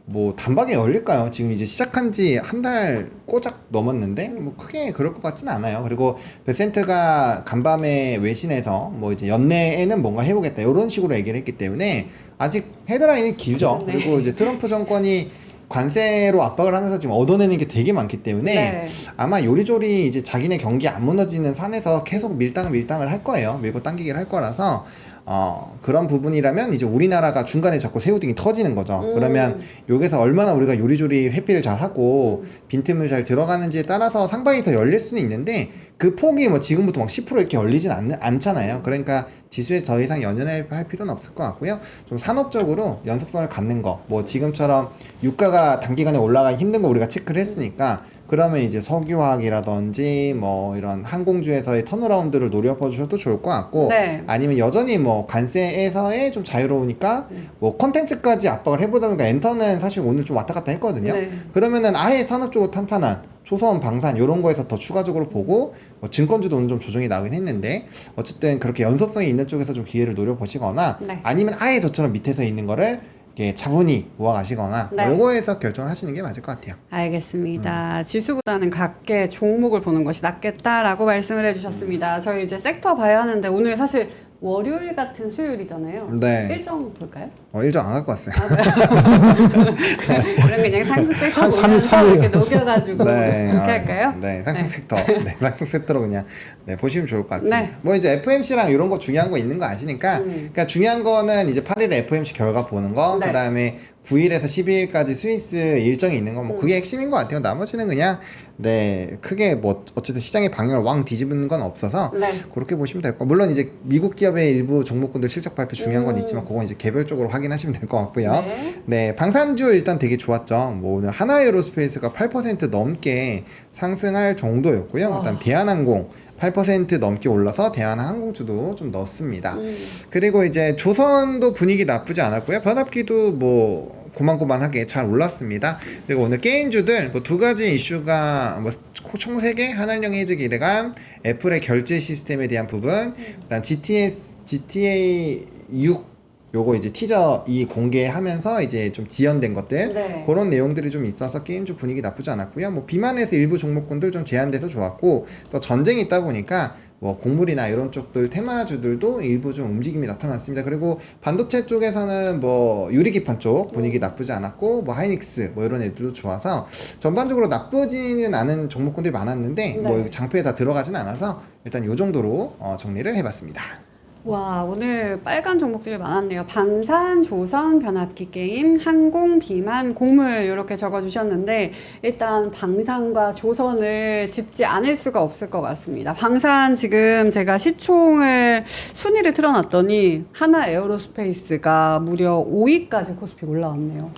뭐 단박에 열릴까요? 지금 이제 시작한 지 한 달 꼬작 넘었는데 뭐 크게 그럴 것 같지는 않아요. 그리고 베센트가 간밤에 외신에서 뭐 이제 연내에는 뭔가 해보겠다 이런 식으로 얘기를 했기 때문에 아직 헤드라인이 길죠. 네. 그리고 이제 트럼프 정권이 관세로 압박을 하면서 지금 얻어내는 게 되게 많기 때문에 네. 아마 요리조리 이제 자기네 경기 안 무너지는 산에서 계속 밀당을 할 거예요. 밀고 당기기를 할 거라서 그런 부분이라면 이제 우리나라가 중간에 자꾸 새우등이 터지는 거죠. 그러면 여기서 얼마나 우리가 요리조리 회피를 잘 하고 빈틈을 잘 들어가는지에 따라서 상방이 더 열릴 수는 있는데 그 폭이 뭐 지금부터 막 10% 이렇게 열리진 않잖아요. 그러니까 지수에 더 이상 연연할 필요는 없을 것 같고요. 좀 산업적으로 연속성을 갖는 거, 뭐 지금처럼 유가가 단기간에 올라가기 힘든 거 우리가 체크를 했으니까 그러면 이제 석유화학이라든지 뭐 이런 항공주에서의 턴어라운드를 노려봐 주셔도 좋을 것 같고, 네. 아니면 여전히 뭐 관세에서의 좀 자유로우니까 뭐 컨텐츠까지 압박을 해보다 보니까 엔터는 사실 오늘 좀 왔다 갔다 했거든요. 네. 그러면은 아예 산업적으로 탄탄한 조선, 방산 이런 거에서 더 추가적으로 보고 뭐 증권주도 오늘 좀 조정이 나오긴 했는데 어쨌든 그렇게 연속성이 있는 쪽에서 좀 기회를 노려보시거나 네. 아니면 아예 저처럼 밑에서 있는 거를 이렇게 차분히 모아가시거나 네. 요거에서 결정을 하시는 게 맞을 것 같아요. 알겠습니다. 지수보다는 각계 종목을 보는 것이 낫겠다라고 말씀을 해주셨습니다. 저희 이제 섹터 봐야 하는데 오늘 사실 월요일 같은 수요일이잖아요. 네. 일정 볼까요? 일정 안 갖고 왔어요. 그럼 그냥 상승 섹터 삼- 보면서 삼일 이렇게 녹여가지고 네, 이렇게 할까요? 네, 상승 섹터. 네, 상승 섹터로 그냥 보시면 좋을 것 같습니다. 네. 뭐 이제 FMC랑 이런 거 중요한 거 있는 거 아시니까, 그러니까 중요한 거는 이제 8일에 FMC 결과 보는 거, 네. 그다음에 9일에서 12일까지 스위스 일정이 있는 건 뭐 그게 핵심인 것 같아요. 나머지는 그냥 네 크게 뭐 어쨌든 시장의 방향을 왕 뒤집는 건 없어서 네. 그렇게 보시면 될 거. 물론 이제 미국 기업의 일부 종목군들 실적 발표 중요한 건 있지만 그건 이제 개별적으로 확인하시면 될 것 같고요. 네. 네, 방산주 일단 되게 좋았죠. 뭐 오늘 하나에어로스페이스가 8% 넘게 상승할 정도였고요. 그다음 대한항공 8% 넘게 올라서 대한항공주도 좀 넣었습니다. 그리고 이제 조선도 분위기 나쁘지 않았고요. 변압기도 뭐 고만고만하게 잘 올랐습니다. 그리고 오늘 게임주들 뭐 두 가지 이슈가 뭐 총 3개 한한령 해지 기대감, 애플의 결제 시스템에 대한 부분, 그다음 GTA 6 요거 이제 티저 이 공개하면서 이제 좀 지연된 것들 네. 그런 내용들이 좀 있어서 게임주 분위기 나쁘지 않았고요. 뭐 비만해서 일부 종목군들 좀 제한돼서 좋았고 또 전쟁이 있다 보니까 뭐 곡물이나 이런 쪽들 테마주들도 일부 좀 움직임이 나타났습니다. 그리고 반도체 쪽에서는 뭐 유리기판 쪽 분위기 나쁘지 않았고 뭐 하이닉스 뭐 이런 애들도 좋아서 전반적으로 나쁘지는 않은 종목군들이 많았는데 네. 뭐 장표에 다 들어가진 않아서 일단 요 정도로 정리를 해봤습니다. 와, 오늘 빨간 종목들이 많았네요. 방산, 조선, 변압기 게임, 항공, 비만, 곡물 이렇게 적어주셨는데 일단 방산과 조선을 짚지 않을 수가 없을 것 같습니다. 방산 지금 제가 시총을 순위를 틀어놨더니 하나 에어로스페이스가 무려 5위까지 코스피 올라왔네요.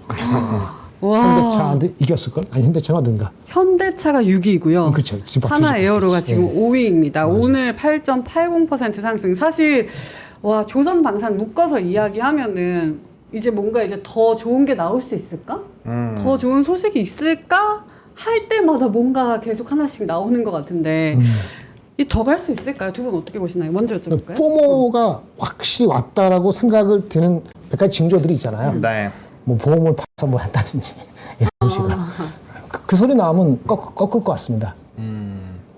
와, 현대차한테 이겼을걸? 아니 현대차가 어딘가. 현대차가 6위고요. 그렇죠. 하나 에어로가 그렇지. 지금 예. 5위입니다. 맞아. 오늘 8.80% 상승. 사실 와 조선 방산 묶어서 이야기하면은 이제 뭔가 이제 더 좋은 게 나올 수 있을까? 더 좋은 소식이 있을까? 할 때마다 뭔가 계속 하나씩 나오는 것 같은데 이 더 갈 수 있을까요? 두 분 어떻게 보시나요? 먼저 여쭤볼까요? 포모가 확실히 왔다라고 생각을 드는 몇 가지 징조들이 있잖아요. 네. 뭐 보험을 봐서 뭐 한다든지 이런 식으로 그 소리 나오면 꺾을 것 같습니다.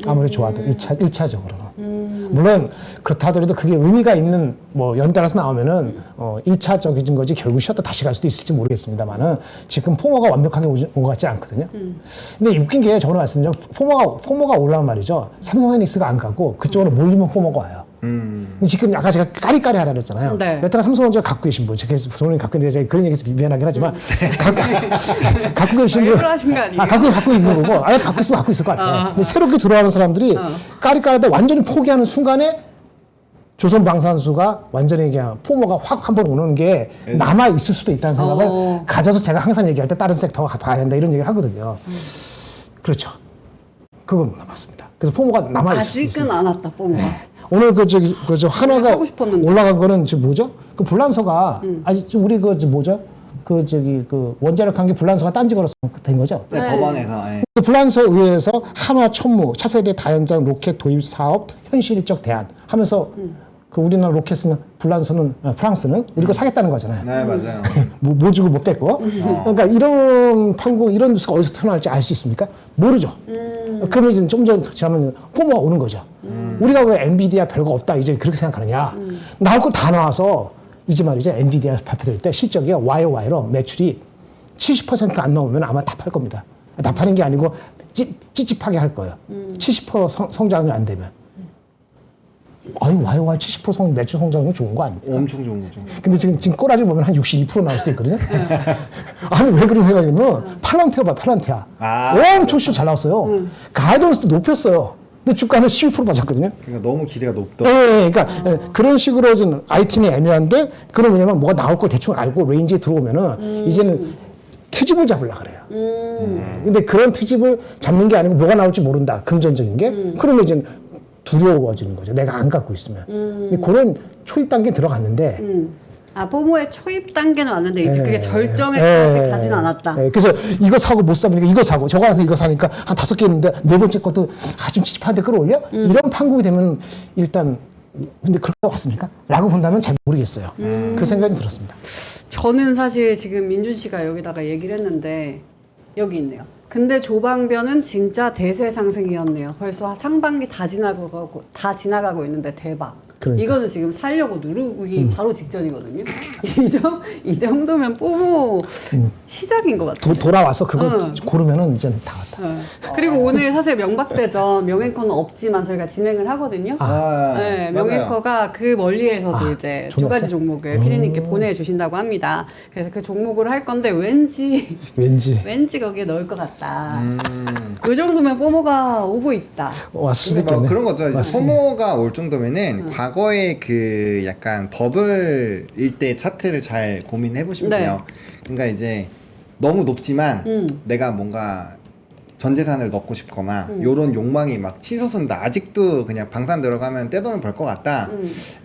아무리 좋아도 1차적으로는. 물론 그렇다 하더라도 그게 의미가 있는 뭐 연달아서 나오면은 1차적인 거지 결국 쉬었다 다시 갈 수도 있을지 모르겠습니다만은 지금 포모가 완벽하게 온 것 같지 않거든요. 근데 웃긴 게 저번에 말씀드린 포모가 올라온 말이죠. 삼성하이닉스가 안 가고 그쪽으로 몰리면 포모가 와요. 근데 지금 아까 제가 까리까리 하라 그랬잖아요. 네. 여태가 삼성전자 갖고 계신 분, 제가 부모님 갖고 있는데 제가 그런 얘기해서 미안하긴 하지만 갖고 계신 분, 일부러 하신 거 아니에요? 갖고 있는 거고, 아예 갖고 있으면 갖고 있을 것 같아요. 근데 새롭게 들어가는 사람들이 까리까리하다 완전히 포기하는 순간에 조선 방산수가 완전히 그냥 포모가 확 한 번 오는 게 남아 있을 수도 있다는 생각을 가져서 제가 항상 얘기할 때 다른 섹터가 봐야 된다 이런 얘기를 하거든요. 그렇죠. 그건 맞습니다. 그래서 포모가 남아 있을 수 아직은 있습니다. 안 왔다 뽀모가. 오늘 저 하나가 사고 싶었는데. 올라간 거는 지금 뭐죠? 그 불란서가 아니 지금 우리 뭐죠? 그 원자력 관계 불란서가 딴지 걸어서 된 거죠? 네, 네. 법원에서 예. 그 불란서에 의해서 한화 천무 차세대 다연장 로켓 도입 사업 현실적 대안 하면서 그 우리나라 로켓은 불란서는 프랑스는 우리 거 사겠다는 거잖아요. 네, 맞아요. 뭐 주고 못 뺐고. 그러니까 이런 판국 이런 뉴스가 어디서 태어날지 알 수 있습니까? 모르죠. 그러면 이제 좀 지나면 포모가 오는 거죠. 우리가 왜 엔비디아 별거 없다 이제 그렇게 생각하느냐? 나올 거 다 나와서 이제 말이죠. 엔비디아 발표될 때 실적이 YOY로 매출이 70%가 안 넘으면 아마 다 팔 겁니다. 다 파는 게 아니고 찝찝하게 할 거예요. 70% 성장이 안 되면. 아유, YOY 70% 매출 성장은 좋은 거 아니에요? 엄청 좋은 거죠. 근데 지금 꼬라지 보면 한 62% 나올 수도 있거든요. 아니, 왜 그런 생각이냐면, 팔란티아 봐, 팔란티아. 엄청 실 잘 나왔어요. 가이던스도 높였어요. 근데 주가는 12% 빠졌거든요. 그러니까 너무 기대가 높다. 그러니까 그런 식으로 좀 IT는 애매한데, 그럼 왜냐면 뭐가 나올 걸 대충 알고 레인지에 들어오면은, 이제는 트집을 잡으려고 그래요. 근데 그런 트집을 잡는 게 아니고 뭐가 나올지 모른다. 금전적인 게. 그러면 이제 두려워지는 거죠. 내가 안 갖고 있으면. 근데 그런 초입 단계 들어갔는데. 아, 뽀모의 초입 단계는 왔는데 이제 그게 절정에까지 가진 않았다. 그래서 이거 사고 못 사니까 이거 사고 저거 사서 이거 사니까 한 5개 있는데 네 번째 것도 좀 찝찝한데 끌어올려? 이런 판국이 되면 일단 근데 그렇게 왔습니까? 라고 본다면 잘 모르겠어요. 그 생각이 들었습니다. 저는 사실 지금 민준 씨가 여기다가 얘기를 했는데 여기 있네요. 근데 조방변은 진짜 대세 상승이었네요. 벌써 상반기 다 지나가고 있는데 대박. 그러니까. 이거는 지금 살려고 누르기 바로 직전이거든요. 이 정도면 뽀모 시작인 것 같아요. 돌아와서 그거 고르면은 이제 다 왔다. 그리고 오늘 사실 명박대전 명앵커는 없지만 저희가 진행을 하거든요. 네, 맞아요. 명앵커가 그 멀리에서도 이제 두 가지 좋았어? 종목을 피디님께 보내주신다고 합니다. 그래서 그 종목을 할 건데 왠지 거기에 넣을 것 같다. 이 정도면 뽀모가 오고 있다. 왔을 수도 근데 뭐 있겠네. 그런 거죠. 이제 맞습니다. 포모가 올 정도면은 과거에 그 약간 버블일 때 차트를 잘 고민해 보시면 네. 돼요. 그러니까 이제 너무 높지만 내가 뭔가 전 재산을 넣고 싶거나 요런 욕망이 막 치솟은다. 아직도 그냥 방산 들어가면 떼돈을 벌 것 같다.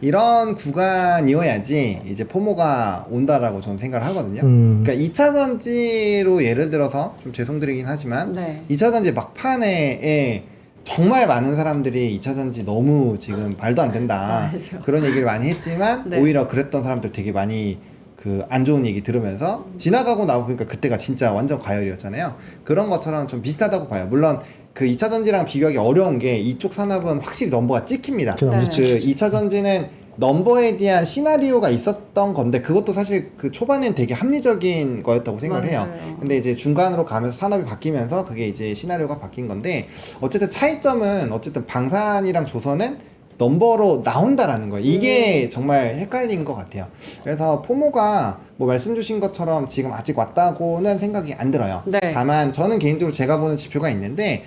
이런 구간이어야지 이제 포모가 온다라고 저는 생각을 하거든요. 그러니까 2차 전지로 예를 들어서 좀 죄송드리긴 하지만 네. 2차 전지 막판에 정말 많은 사람들이 2차 전지 너무 지금 말도 안 된다. 맞아요. 그런 얘기를 많이 했지만 네. 오히려 그랬던 사람들 되게 많이 그 안 좋은 얘기 들으면서 지나가고 나보니까 그때가 진짜 완전 과열이었잖아요. 그런 것처럼 좀 비슷하다고 봐요. 물론 그 2차 전지랑 비교하기 어려운 게 이쪽 산업은 확실히 넘버가 찍힙니다. 그 넘버 네. 그 2차 전지는 넘버에 대한 시나리오가 있었던 건데 그것도 사실 그 초반엔 되게 합리적인 거였다고 생각을 해요. 맞아요. 근데 이제 중간으로 가면서 산업이 바뀌면서 그게 이제 시나리오가 바뀐 건데 어쨌든 차이점은 어쨌든 방산이랑 조선은 넘버로 나온다라는 거예요. 이게 정말 헷갈린 것 같아요. 그래서 포모가 뭐 말씀 주신 것처럼 지금 아직 왔다고는 생각이 안 들어요. 네. 다만 저는 개인적으로 제가 보는 지표가 있는데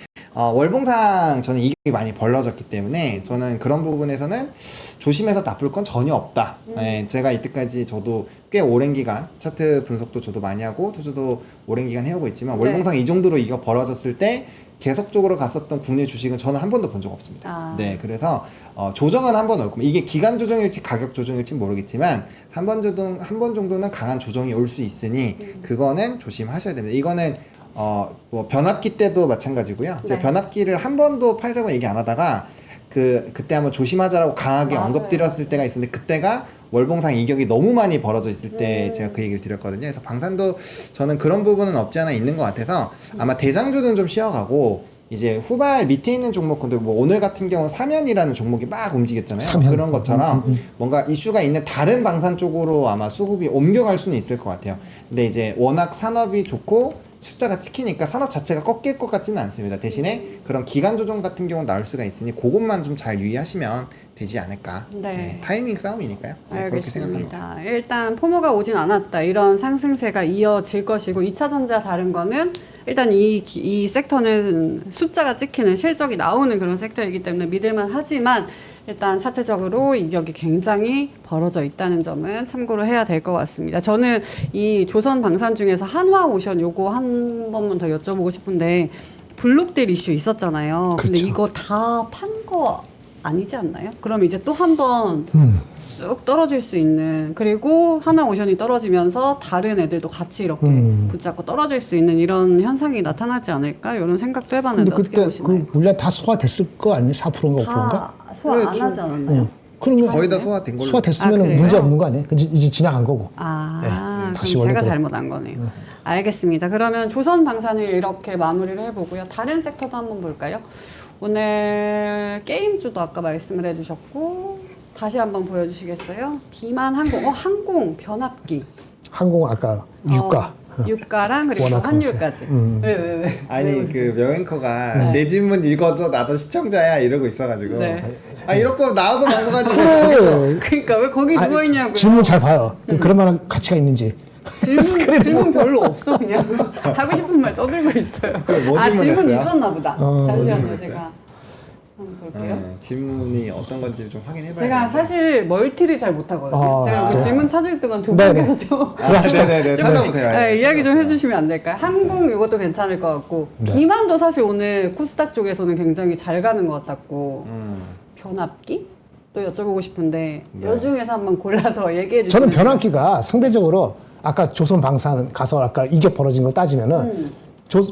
월봉상 저는 이익이 많이 벌어졌기 때문에 저는 그런 부분에서는 조심해서 나쁠 건 전혀 없다. 예, 제가 이때까지 저도 꽤 오랜 기간 차트 분석도 저도 많이 하고 투자도 오랜 기간 해오고 있지만 네. 월봉상 이 정도로 이거 벌어졌을 때 계속적으로 갔었던 국내 주식은 저는 한 번도 본 적 없습니다. 아. 네, 그래서 조정은 한 번 올 겁니다. 이게 기간 조정일지 가격 조정일지 모르겠지만 한 번 정도는 강한 조정이 올 수 있으니 그거는 조심하셔야 됩니다. 이거는 뭐 변압기 때도 마찬가지고요. 네. 제가 변압기를 한 번도 팔자고 얘기 안 하다가 그때 한번 조심하자라고 강하게 맞아요. 언급드렸을 때가 있었는데 그때가 월봉상 이격이 너무 많이 벌어져 있을 때 제가 그 얘기를 드렸거든요. 그래서 방산도 저는 그런 부분은 없지 않아 있는 것 같아서 아마 대장주는 좀 쉬어가고 이제 후발 밑에 있는 종목 근데 뭐 오늘 같은 경우는 사면이라는 종목이 막 움직였잖아요. 사면. 그런 것처럼 뭔가 이슈가 있는 다른 방산 쪽으로 아마 수급이 옮겨갈 수는 있을 것 같아요. 근데 이제 워낙 산업이 좋고 숫자가 찍히니까 산업 자체가 꺾일 것 같지는 않습니다. 대신에 그런 기간 조정 같은 경우는 나올 수가 있으니 그것만 좀 잘 유의하시면 되지 않을까. 네. 타이밍 싸움이니까요. 네, 그렇게 생각합니다. 알겠습니다. 일단 포모가 오진 않았다. 이런 상승세가 이어질 것이고 2차 전지와 다른 거는 일단 이 섹터는 숫자가 찍히는 실적이 나오는 그런 섹터이기 때문에 믿을만 하지만 일단 차트적으로 이격이 굉장히 벌어져 있다는 점은 참고로 해야 될 것 같습니다. 저는 이 조선 방산 중에서 한화오션 요거 한 번만 더 여쭤보고 싶은데 블록딜 이슈 있었잖아요. 근데 그렇죠. 이거 다 판 거 아니지 않나요? 그럼 이제 또 한 번 쑥 떨어질 수 있는 그리고 하나오션이 떨어지면서 다른 애들도 같이 이렇게 붙잡고 떨어질 수 있는 이런 현상이 나타나지 않을까? 이런 생각도 해봤는데 근데 어떻게 그때 보시나요? 그 물량 다 소화됐을 거 아니에요? 4%인가 5%인가? 다 소화 안 네, 하지 않았나요? 그러면 거의 다 소화된 걸로. 소화됐으면 아, 그래요? 문제 없는 거 아니에요? 이제 지나간 거고. 아, 다시 그럼 제가 원래대로. 잘못한 거네요. 알겠습니다. 그러면 조선 방산을 이렇게 마무리를 해보고요. 다른 섹터도 한번 볼까요? 오늘 게임주도 아까 말씀을 해주셨고 다시 한번 보여주시겠어요? 기만항공, 항공 변압기. 항공은 아까 유가. 유가랑 그리고 워낙 환율까지. 강세. 왜? 아니 그 명앵커가 네. 내 질문 읽어줘 나도 시청자야 이러고 있어가지고 네. 이렇고 나와서 방송하지 그래. 그러니까 왜 거기 아니, 누워 있냐고요? 질문 잘 봐요. 그럴 만한 가치가 있는지. 질문 별로 없어 그냥 하고 싶은 말 떠들고 있어요. 뭐 아 질문 질문했어요? 있었나 보다. 잠시만요 질문했어요? 제가 한번 볼게요. 질문이 어떤 건지 좀 확인해봐야 제가 되는데. 사실 멀티를 잘 못하거든요. 제가 그 네. 질문 찾을 동안 두 네네. 분께서 좀 네네네 찾아보세요. 네, 이야기 좀 해주시면 안 될까요? 항공 이것도 괜찮을 것 같고 네. 기만도 사실 오늘 코스닥 쪽에서는 굉장히 잘 가는 것 같았고 음. 변압기? 또 여쭤보고 싶은데 네. 여 중에서 한번 골라서 얘기해 주시면 저는 변압기가 상대적으로 아까 조선 방산 가서 아까 이격 벌어진 거 따지면은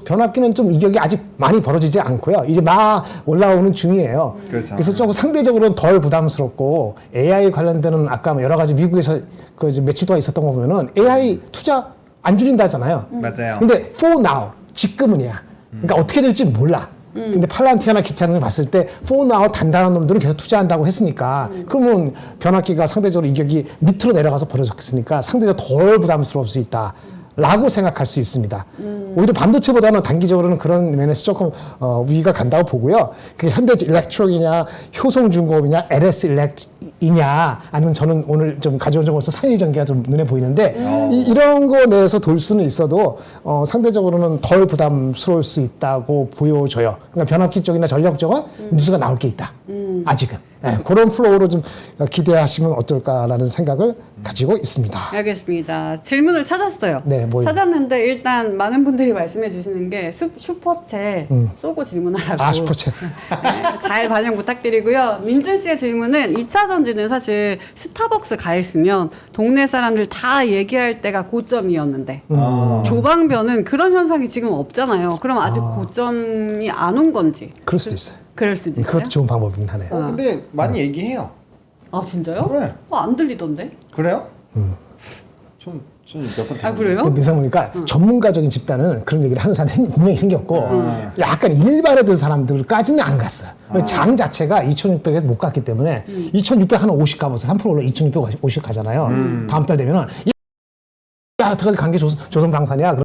변압기는 좀 이격이 아직 많이 벌어지지 않고요. 이제 막 올라오는 중이에요. 그렇죠. 그래서 조금 상대적으로 덜 부담스럽고 AI 관련되는 아까 뭐 여러 가지 미국에서 그 이제 며칠 동안 있었던 거 보면은 AI 투자 안 줄인다잖아요. 맞아요. 근데 for now 지금은이야. 그러니까 어떻게 될지 몰라. 근데 팔란티아나 기차를 봤을 때 폰아웃 단단한 놈들은 계속 투자한다고 했으니까 그러면 변압기가 상대적으로 이격이 밑으로 내려가서 벌어졌으니까 상대적으로 덜 부담스러울 수 있다. 라고 생각할 수 있습니다. 오히려 반도체보다는 단기적으로는 그런 면에서 조금 위기가 간다고 보고요. 그게 현대 일렉트로닉이냐, 효성중공업이냐, LS 일렉이냐, 아니면 저는 오늘 좀 가져온 점으로서 산일전기가 좀 눈에 보이는데 이런 거 내에서 돌 수는 있어도 상대적으로는 덜 부담스러울 수 있다고 보여져요. 그러니까 변압기 쪽이나 전력 쪽은 뉴스가 나올 게 있다. 아직은. 네, 그런 플로우로 좀 기대하시면 어떨까라는 생각을 가지고 있습니다. 알겠습니다. 질문을 찾았어요. 네, 뭐요? 찾았는데 일단 많은 분들이 말씀해 주시는 게 슈퍼챗 쏘고 질문하라고. 아, 슈퍼챗. 네, 잘 반영 부탁드리고요. 민준 씨의 질문은 2차 전지는 사실 스타벅스 가 있으면 동네 사람들 다 얘기할 때가 고점이었는데 조방변은 그런 현상이 지금 없잖아요. 그럼 아직 고점이 안 온 건지. 그럴 수도 있어요. 그럴 수도 있어요. 그것도 좋은 방법이긴 하네요. 근데 많이 얘기해요. 아 진짜요? 네. 안 들리던데? 그래요? 전몇번 아 그래요? 민상 보니까 전문가적인 집단은 그런 얘기를 하는 사람이 분명히 생겼고 약간 일반화된 사람들까지는 안 갔어요. 장 자체가 2,600에서 못 갔기 때문에 2,600 한 50 가면서 3% 올라 2,650 가잖아요. 다음 달 되면은 야 어떡하지 관계 조선방산이야.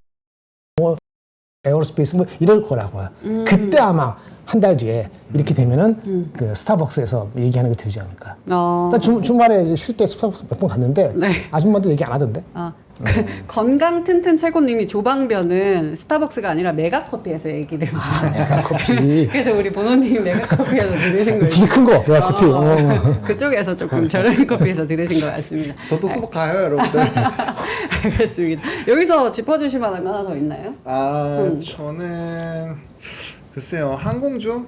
뭐 에어로스페이스 뭐 이럴 거라고요. 그때 아마 한 달 뒤에 이렇게 되면은 그 스타벅스에서 얘기하는 게 들지 않을까. 나 주말에 이제 쉴 때 스타벅스 몇 번 갔는데 네. 아줌마들 얘기 안 하던데. 건강 튼튼 최고님이 조방변은 스타벅스가 아니라 메가커피에서 얘기를 메가커피. 그래서 우리 보노님이 메가커피에서 들으신 거예요. 되게 큰 거, 메가커피. 그쪽에서 조금 저렴한 커피에서 들으신 것 같습니다. 저도 수박 가요, 여러분들. 알겠습니다. 여기서 짚어주실 만한 거 하나 더 있나요? 저는 글쎄요, 항공주가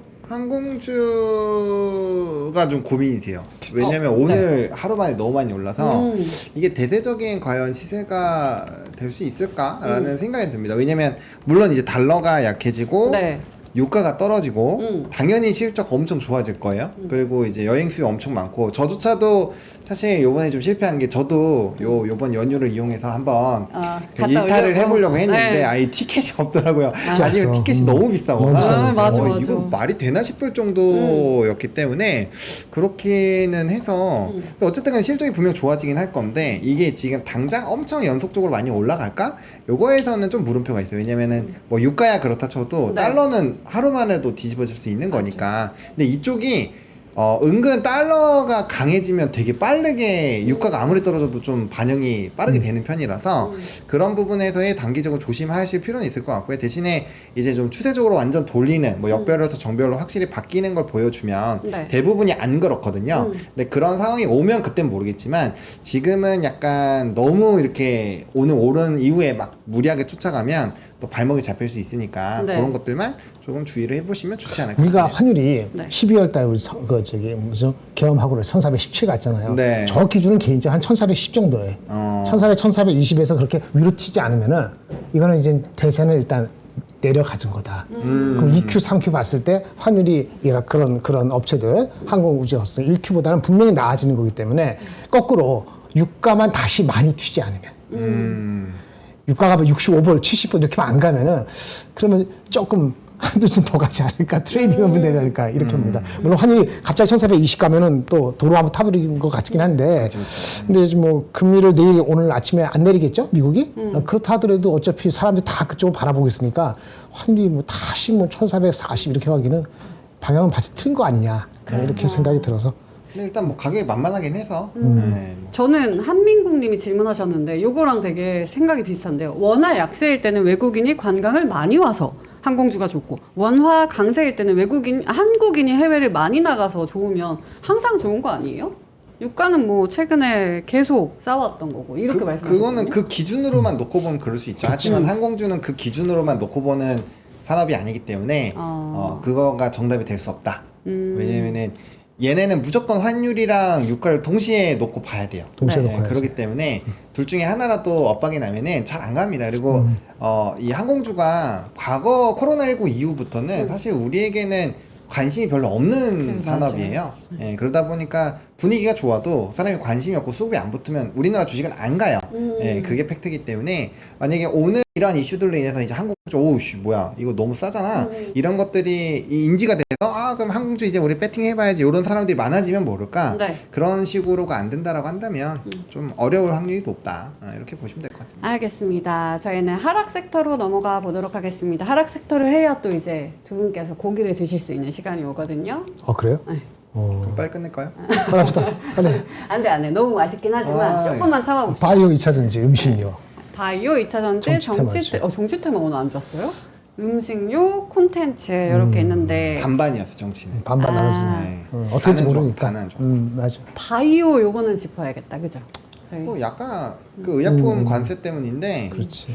좀 고민이 돼요. 왜냐면 오늘 하루 만에 너무 많이 올라서 이게 대세적인 과연 시세가 될 수 있을까라는 생각이 듭니다. 왜냐면 물론 이제 달러가 약해지고 네. 유가가 떨어지고 당연히 실적 엄청 좋아질 거예요. 그리고 이제 여행 수요 엄청 많고 저조차도 사실 요번에 좀 실패한 게 저도 요번 연휴를 이용해서 한번 그 갔다 일탈을 오려고? 해보려고 했는데 네. 아예 티켓이 없더라고요. 아. 아니면 티켓이 너무 비싸거나 너무 비싸요. 맞아, 맞아. 이거 말이 되나 싶을 정도였기 때문에 그렇기는 해서 어쨌든 간에 실적이 분명 좋아지긴 할 건데 이게 지금 당장 엄청 연속적으로 많이 올라갈까? 요거에서는 좀 물음표가 있어요. 왜냐면은 뭐 유가야 그렇다 쳐도 네. 달러는 하루만 해도 뒤집어질 수 있는 거니까. 근데 이쪽이 은근 달러가 강해지면 되게 빠르게 유가가 아무리 떨어져도 좀 반영이 빠르게 되는 편이라서 그런 부분에서의 단기적으로 조심하실 필요는 있을 것 같고요. 대신에 이제 좀 추세적으로 완전 돌리는 뭐 역별로서 정별로 확실히 바뀌는 걸 보여주면 네. 대부분이 안 그렇거든요. 근데 그런 상황이 오면 그땐 모르겠지만 지금은 약간 너무 이렇게 오늘 오른 이후에 막 무리하게 쫓아가면 또 발목이 잡힐 수 있으니까 네. 그런 것들만 조금 주의를 해보시면 좋지 않을까 우리가 싶습니다. 환율이 네. 12월 달 우리 무슨 경험하고 1417 갔잖아요. 네. 저 기준은 개인적으로 한 1410 정도예요. 1400, 1420에서 그렇게 위로 튀지 않으면은 이거는 이제 대세는 일단 내려가진 거다. 그럼 2Q, 3Q 봤을 때 환율이 얘가 그런 업체들 항공우주였어 1Q보다는 분명히 나아지는 거기 때문에 거꾸로 유가만 다시 많이 튀지 않으면 유가가 65불, 70불 이렇게 안 가면은 그러면 조금 한두 푼 더 가지 않을까 트레이딩은 되지 않을까 이렇게 봅니다. 물론 환율이 갑자기 1420 가면은 또 도로 한번 타버리는 것 같긴 한데 근데 요즘 뭐 금리를 내일 오늘 아침에 안 내리겠죠 미국이 그렇다 하더라도 어차피 사람들이 다 그쪽을 바라보고 있으니까 환율이 뭐 다시 뭐 1440 이렇게 가기는 방향은 같이 틀린 거 아니냐 이렇게 생각이 들어서 근데 일단 뭐 가격이 만만하긴 해서 네. 저는 한민국님이 질문하셨는데 요거랑 되게 생각이 비슷한데요. 원화 약세일 때는 외국인이 관광을 많이 와서 항공주가 좋고 원화 강세일 때는 한국인이 해외를 많이 나가서 좋으면 항상 좋은 거 아니에요? 유가는 뭐 최근에 계속 싸웠던 거고 이렇게 말씀하셨거든요. 그거는 그 기준으로만 놓고 보면 그럴 수 있죠. 하지만 항공주는 그 기준으로만 놓고 보는 산업이 아니기 때문에 그거가 정답이 될 수 없다. 왜냐면은 얘네는 무조건 환율이랑 유가를 동시에 놓고 봐야 돼요. 동시에 네. 놓고 봐야지. 그렇기 때문에 둘 중에 하나라도 엇박이 나면은 잘 안 갑니다. 그리고 이 항공주가 과거 코로나19 이후부터는 사실 우리에게는 관심이 별로 없는 산업이에요. 예, 그러다 보니까 분위기가 좋아도 사람이 관심이 없고 수급이 안 붙으면 우리나라 주식은 안 가요. 예, 그게 팩트이기 때문에 만약에 오늘 이런 이슈들로 인해서 이제 항공주 오우씨 뭐야 이거 너무 싸잖아 이런 것들이 인지가 돼서 그럼 항공주 이제 우리 배팅 해봐야지 이런 사람들이 많아지면 모를까 네. 그런 식으로가 안 된다라고 한다면 좀 어려울 확률이 높다 이렇게 보시면 될 것 같습니다. 알겠습니다. 저희는 하락 섹터로 넘어가 보도록 하겠습니다. 하락 섹터를 해야 또 이제 두 분께서 고기를 드실 수 있는 시간이 오거든요. 그래요? 네. 그럼 빨리 끝낼까요? 빨리 합시다. 빨리. 안 돼. 너무 맛있긴 하지만 조금만 참아봅시다. 바이오 2차 전지 음식료. 바이오 2차 전지, 정치 정치테마 오늘 안 좋았어요? 음식료, 콘텐츠 이렇게 있는데 반반이었어 정치는. 반반 나눠지네. 어떻게 될지 반은 좋아, 모르니까. 반은 좋아. 맞아. 바이오 요거는 짚어야겠다. 그죠? 저희. 뭐 약간 그 의약품 관세 때문인데 그렇지.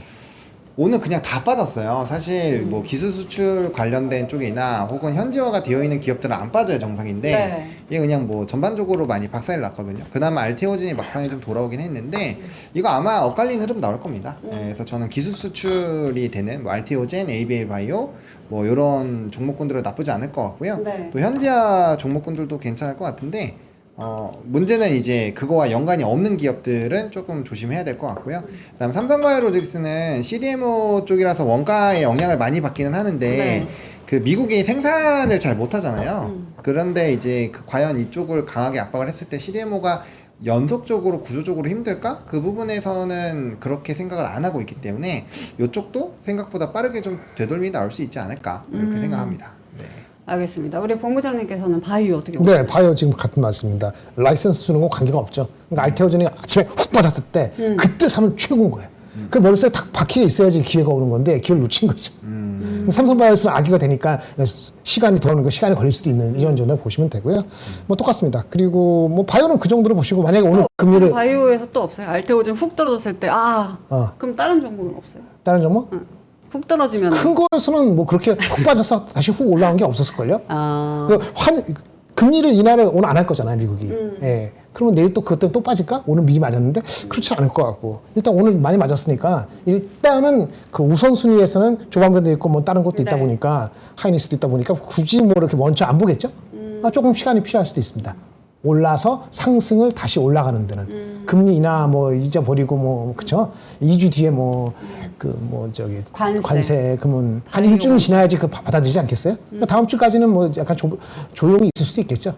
오늘 그냥 다 빠졌어요. 사실 뭐 기술 수출 관련된 쪽이나 혹은 현지화가 되어 있는 기업들은 안 빠져요 정상인데 네. 이게 그냥 뭐 전반적으로 많이 박살이 났거든요. 그나마 알테오진이 막판에 좀 돌아오긴 했는데 이거 아마 엇갈린 흐름 나올 겁니다. 네, 그래서 저는 기술 수출이 되는 뭐 알테오젠, ABL 바이오 뭐 이런 종목군들은 나쁘지 않을 것 같고요. 네. 또 현지화 종목군들도 괜찮을 것 같은데 문제는 이제 그거와 연관이 없는 기업들은 조금 조심해야 될 것 같고요. 그다음 삼성바이오로직스는 CDMO 쪽이라서 원가에 영향을 많이 받기는 하는데 네. 그 미국이 생산을 잘 못하잖아요. 그런데 이제 과연 이쪽을 강하게 압박을 했을 때 CDMO가 연속적으로 구조적으로 힘들까? 그 부분에서는 그렇게 생각을 안 하고 있기 때문에 이쪽도 생각보다 빠르게 좀 되돌림이 나올 수 있지 않을까 이렇게 생각합니다. 네. 알겠습니다. 우리 본부장님께서는 바이오 어떻게 보세요? 네, 바이오 지금 같은 말씀입니다. 라이센스 주는 건 관계가 없죠. 그러니까 알테오전이 아침에 훅 빠졌을 때 그때 사면 최고인 거예요. 그 머릿속에 딱 박혀 있어야지 기회가 오는 건데 기회를 놓친 거죠. 삼성바이오스는 악의가 되니까 시간이 들어오는 거 시간이 걸릴 수도 있는 이런 점을 보시면 되고요. 뭐 똑같습니다. 그리고 뭐 바이오는 그 정도로 보시고 만약에 오늘 금리를 바이오에서 또 없어요. 알테오젠 훅 떨어졌을 때 그럼 다른 종목은 없어요? 다른 종목? 훅 떨어지면 큰 거에서는 뭐 그렇게 훅 빠져서 다시 훅 올라온 게 없었을걸요? 금리를 인하를 오늘 안 할 거잖아요, 미국이. 예. 그러면 내일 또 그것 때문에 또 빠질까? 오늘 미리 맞았는데 그렇지 않을 것 같고. 일단 오늘 많이 맞았으니까 일단은 그 우선순위에서는 조방견도 있고 뭐 다른 것도 있다 네. 보니까 하이닉스도 있다 보니까 굳이 뭐 이렇게 먼저 안 보겠죠? 조금 시간이 필요할 수도 있습니다. 올라서 상승을 다시 올라가는 데는 금리 인하 뭐 이자 버리고 뭐 그쵸? 2주 뒤에 뭐 그 뭐 저기 관세 그러면 한 일주일 지나야지 그 받아들이지 않겠어요? 그러니까 다음 주까지는 뭐 약간 조용히 있을 수도 있겠죠.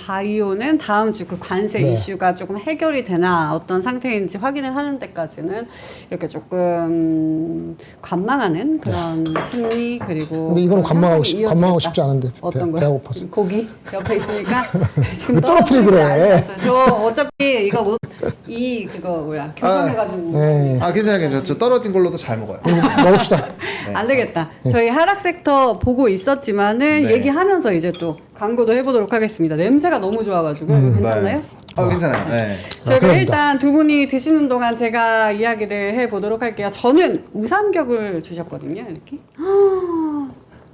바이오는 다음 주 그 관세 네. 이슈가 조금 해결이 되나 어떤 상태인지 확인을 하는 데까지는 이렇게 조금 관망하는 그런 심리 그리고 근데 이거는 그런 현상이 관망하고 이어지겠다. 싶지 않은데 어떤 배가 거요? 고팠어. 고기 옆에 있으니까 지금 왜 떨어뜨리고 그래? 알겠어요. 저 어차피 이거 그거 뭐야 교정해가지고 네. 괜찮아요. 저 떨어진 걸로도 잘 먹어요. 먹읍시다. 안 되겠다. 저희 하락 섹터 보고 있었지만은 네. 얘기하면서 이제 또 광고도 해보도록 하겠습니다. 냄새가 너무 좋아가지고 괜찮나요? 네. 괜찮아요. 네. 저희가 그럽니다. 일단 두 분이 드시는 동안 제가 이야기를 해보도록 할게요. 저는 우삼겹을 주셨거든요. 이렇게.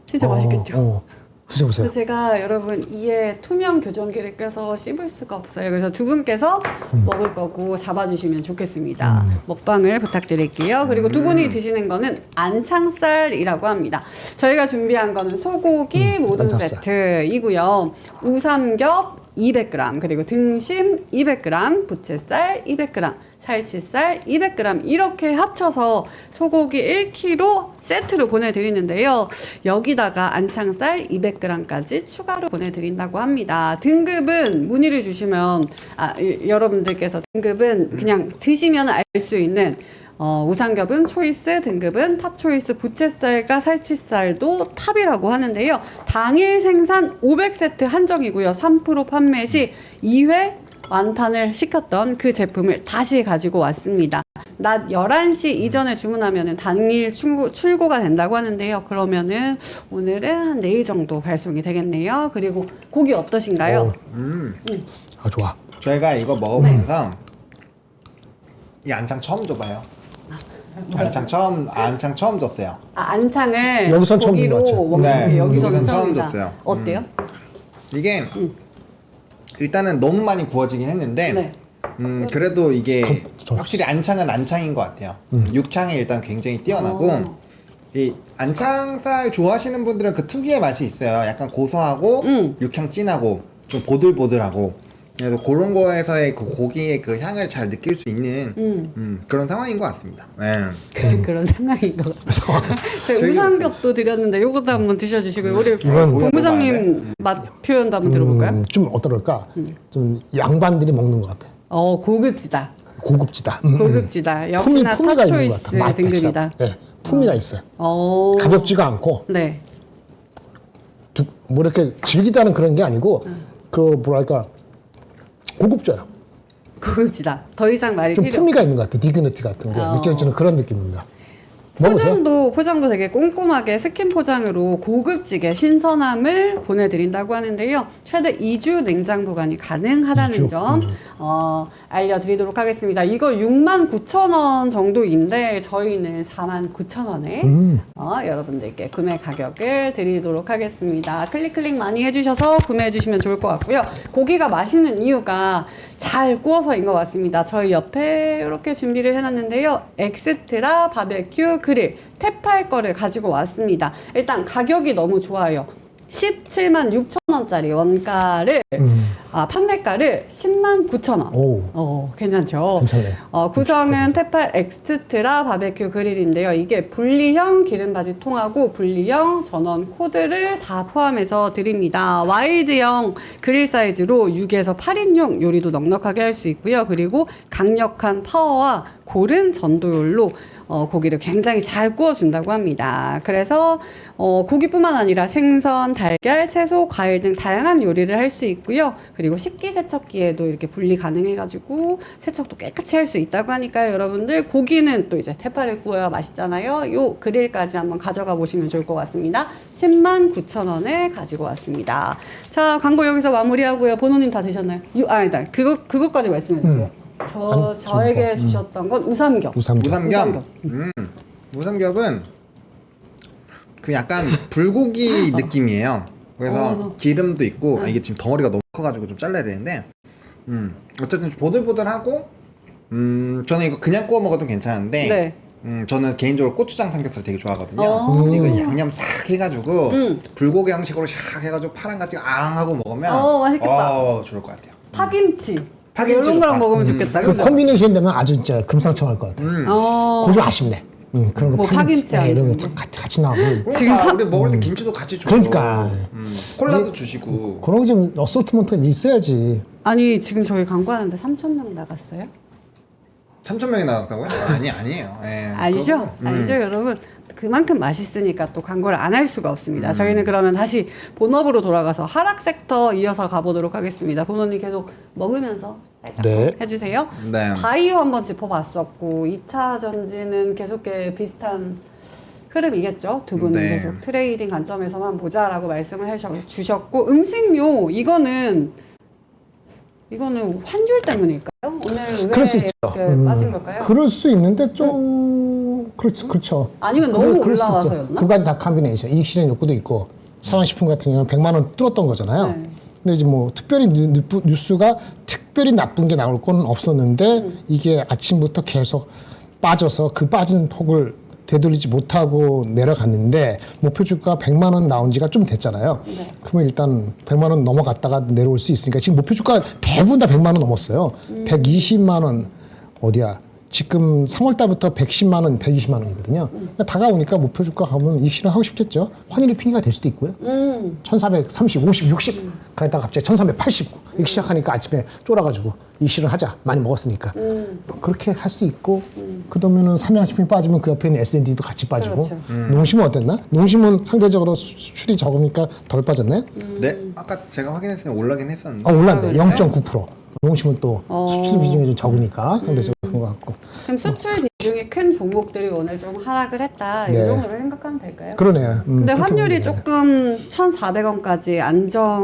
진짜 맛있겠죠? 드셔보세요. 그래서 제가 여러분 이에 투명 교정기를 껴서 씹을 수가 없어요. 그래서 두 분께서 먹을 거고 잡아주시면 좋겠습니다. 먹방을 부탁드릴게요. 그리고 두 분이 드시는 거는 안창살이라고 합니다. 저희가 준비한 거는 소고기 모든 안창살. 세트이고요. 우삼겹 200g, 그리고 등심 200g, 부채살 200g, 살치살 200g 이렇게 합쳐서 소고기 1kg 세트로 보내드리는데요. 여기다가 안창살 200g까지 추가로 보내드린다고 합니다. 등급은 문의를 주시면 여러분들께서 등급은 그냥 드시면 알 수 있는 우삼겹은 초이스, 등급은 탑 초이스, 부채살과 살치살도 탑이라고 하는데요. 당일 생산 500세트 한정이고요. 3% 판매 시 2회 완판을 시켰던 그 제품을 다시 가지고 왔습니다. 낮 11시 이전에 주문하면 당일 출고가 된다고 하는데요. 그러면은 오늘은 한 내일 정도 발송이 되겠네요. 그리고 고기 어떠신가요? 좋아. 저희가 이거 먹어보면서 이 안창 처음 줘봐요. 안창 처음 줬어요. 안창을 여기선 처음 고기로 준 것 같죠? 먹는 게 네, 여기서는 여기선 처음 처음이다. 줬어요. 어때요? 이게 일단은 너무 많이 구워지긴 했는데 네. 그래도 이게 더 확실히 안창은 안창인 것 같아요. 육창이 일단 굉장히 뛰어나고 이 안창살 좋아하시는 분들은 그 특유의 맛이 있어요. 약간 고소하고 육향 진하고 좀 보들보들하고 그래서 그런 거에서의 그 고기의 그 향을 잘 느낄 수 있는 그런 상황인 것 같습니다. 네. 그런 상황인 것 같아요. 저희 우삼겹도 드렸는데 요것도 한번 드셔주시고요. 우리 이건 본부장님 맛 표현도 한번 들어볼까요? 좀 어떨까? 좀 양반들이 먹는 것 같아. 고급지다. 고급지다. 고급지다. 역시나 품위가 있는 것 탑초이스 같아. 맛 등급이다. 자체가. 네, 품위가 있어요. 어. 가볍지가 않고 네. 뭐 이렇게 질기다는 그런 게 아니고 그 뭐랄까 고급져요. 고급지다. 더 이상 말이 좀 필요 품위가 있는 것 같아. 디그니티 같은 게 느껴지는 그런 느낌입니다. 먹으세요? 포장도 되게 꼼꼼하게 스킨 포장으로 고급지게 신선함을 보내드린다고 하는데요. 최대 2주 냉장 보관이 가능하다는 2주? 점 알려드리도록 하겠습니다. 이거 69,000원 정도인데 저희는 49,000원에 여러분들께 구매 가격을 드리도록 하겠습니다. 클릭 많이 해주셔서 구매해 주시면 좋을 것 같고요. 고기가 맛있는 이유가 잘 구워서인 것 같습니다. 저희 옆에 이렇게 준비를 해놨는데요. 엑스트라 바베큐 그릴 테팔 거를 가지고 왔습니다. 일단 가격이 너무 좋아요. 176,000원짜리 원가를 판매가를 109,000원. 오. 괜찮죠? 괜찮네. 구성은 테팔 엑스트라 바베큐 그릴인데요. 이게 분리형 기름바지 통하고 분리형 전원 코드를 다 포함해서 드립니다. 와이드형 그릴 사이즈로 6에서 8인용 요리도 넉넉하게 할 수 있고요. 그리고 강력한 파워와 고른 전도율로 고기를 굉장히 잘 구워준다고 합니다. 그래서 고기뿐만 아니라 생선, 달걀, 채소, 과일 등 다양한 요리를 할 수 있고요. 그리고 식기세척기에도 이렇게 분리 가능해가지고 세척도 깨끗이 할 수 있다고 하니까요. 여러분들 고기는 또 이제 테팔에 구워야 맛있잖아요. 요 그릴까지 한번 가져가 보시면 좋을 것 같습니다. 109,000원에 가지고 왔습니다. 자, 광고 여기서 마무리하고요. 본호님 다 드셨나요? 아니다. 그것까지 말씀해 주세요. 저에게 주셨던 건 우삼겹. 우삼겹. 우삼겹은 그 약간 불고기 느낌이에요. 그래서 기름도 있고 이게 지금 덩어리가 너무 커가지고 좀 잘라야 되는데 어쨌든 좀 보들보들하고 저는 이거 그냥 구워 먹어도 괜찮은데 네. 저는 개인적으로 고추장 삼겹살 되게 좋아하거든요. 이거 양념 싹 해가지고 불고기 형식으로 샥 해가지고 파랑같이 앙 하고 먹으면 맛있겠다. 좋을 것 같아요. 파김치 파김치 이런 거랑 좋다. 먹으면 좋겠다. 그 콤비네이션 되면 아주 진짜 금상첨화일 것 같아. 그거 좀 아쉽네. 그런 거 뭐 파김치 이런 거 아니면 같이 나오고. 지금 우리 먹을 때 김치도 같이 주고. 그러니까. 콜라도 주시고. 그런 거 좀 어솔트먼트가 있어야지. 아니 지금 저희 광고하는데 3,000명 나갔어요? 3,000명이 나왔다고요? 아니에요. 예. 아니죠? 아니죠, 여러분. 그만큼 맛있으니까 또 광고를 안 할 수가 없습니다. 저희는 그러면 다시 본업으로 돌아가서 하락 섹터 이어서 가보도록 하겠습니다. 본원님 계속 먹으면서 살짝 해주세요. 네. 바이오 한번 짚어봤었고 2차 전지는 계속 비슷한 흐름이겠죠. 두 분은 계속 트레이딩 관점에서만 보자라고 말씀을 해주셨고 음식료 이거는 환율 때문일까요? 오늘 그럴 수 왜 있죠. 이렇게 빠진 걸까요? 그럴 수 있는데 좀 그렇죠. 아니면 너무 그럴 수 있죠. 올라와서였나? 두 가지 다 콤비네이션. 이익 실현 욕구도 있고 사원식품 같은 경우는 100만 원 뚫었던 거잖아요. 네. 근데 이제 뭐 특별히 뉴스가 특별히 나쁜 게 나올 건 없었는데 이게 아침부터 계속 빠져서 그 빠진 폭을 되돌리지 못하고 내려갔는데 목표 주가 100만 원 나온 지가 좀 됐잖아요. 네. 그러면 일단 100만 원 넘어갔다가 내려올 수 있으니까 지금 목표 주가 대부분 다 100만 원 넘었어요. 120만 원 어디야? 지금 3월 달부터 110만 원, 120만 원이거든요. 그러니까 다가오니까 목표 주가 가면 이익 실현하고 싶겠죠. 환율이 핑계가 될 수도 있고요. 1430, 50, 60. 그러다가 갑자기 1389. 이렇게 시작하니까 아침에 쫄아가지고 이익 실현하자. 많이 먹었으니까. 그렇게 할 수 있고 그러면은 삼양식품이 빠지면 그 옆에 있는 S&D도 같이 빠지고. 그렇죠. 농심은 어땠나? 농심은 상대적으로 수출이 적으니까 덜 빠졌나요? 네, 아까 제가 확인했을 때 올라긴 했었는데. 올랐네. 0.9%. 농심은 또 수출 비중이 좀 적으니까 상대적으로 그런 것 같고. 그럼 수출 비중이 큰 종목들이 오늘 좀 하락을 했다. 이 정도로 생각하면 될까요? 그러네요. 근데 환율이 조금 1,400원까지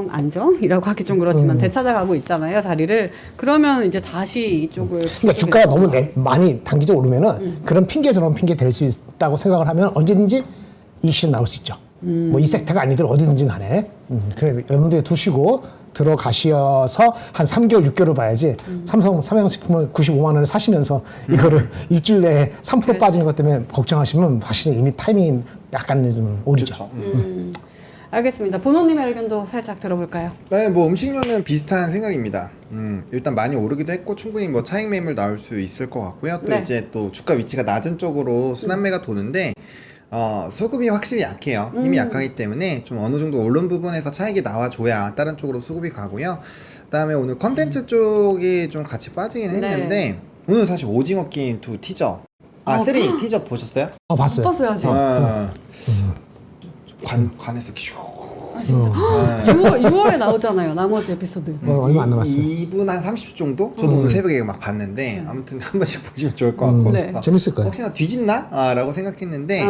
안정이라고 하기 좀 그렇지만 되찾아가고 있잖아요, 자리를. 그러면 이제 다시 이쪽을. 그러니까 주가가 너무 많이 단기적으로 오르면은 그런 핑계 저런 핑계 될 수 있다고 생각을 하면 언제든지 이익 실현 나올 수 있죠. 뭐 이 섹터가 아니들 어디든지 간에. 그래서 여러분들 두시고 들어가셔서 한 3개월, 6개월을 봐야지 삼양식품을 95만 원을 사시면서 이거를 일주일 내에 3% 빠지는 것 때문에 걱정하시면 사실은 이미 타이밍이 약간 좀 오리죠. 알겠습니다. 보노님의 의견도 살짝 들어볼까요? 네, 뭐 음식료는 비슷한 생각입니다. 일단 많이 오르기도 했고 충분히 뭐 차익 매물 나올 수 있을 것 같고요. 또 네. 이제 또 주가 위치가 낮은 쪽으로 순환매가 도는데 수급이 확실히 약해요. 힘이 약하기 때문에 좀 어느 정도 오른 부분에서 차익이 나와줘야 다른 쪽으로 수급이 가고요. 그다음에 오늘 컨텐츠 쪽이 좀 같이 빠지긴 했는데 오늘 사실 오징어 게임 2 티저 3 티저 보셨어요? 봤어요. 못 봤어요, 아직. 관에서 큐. 아, 진짜. 6월에 나오잖아요, 나머지 에피소드. 얼마 안 남았어요. 2분 한 30초 정도? 저도 오늘 새벽에 막 봤는데 아무튼 한 번씩 보시면 좋을 것 같고 네. 그래서 재밌을 거예요. 혹시나 뒤집나? 라고 생각했는데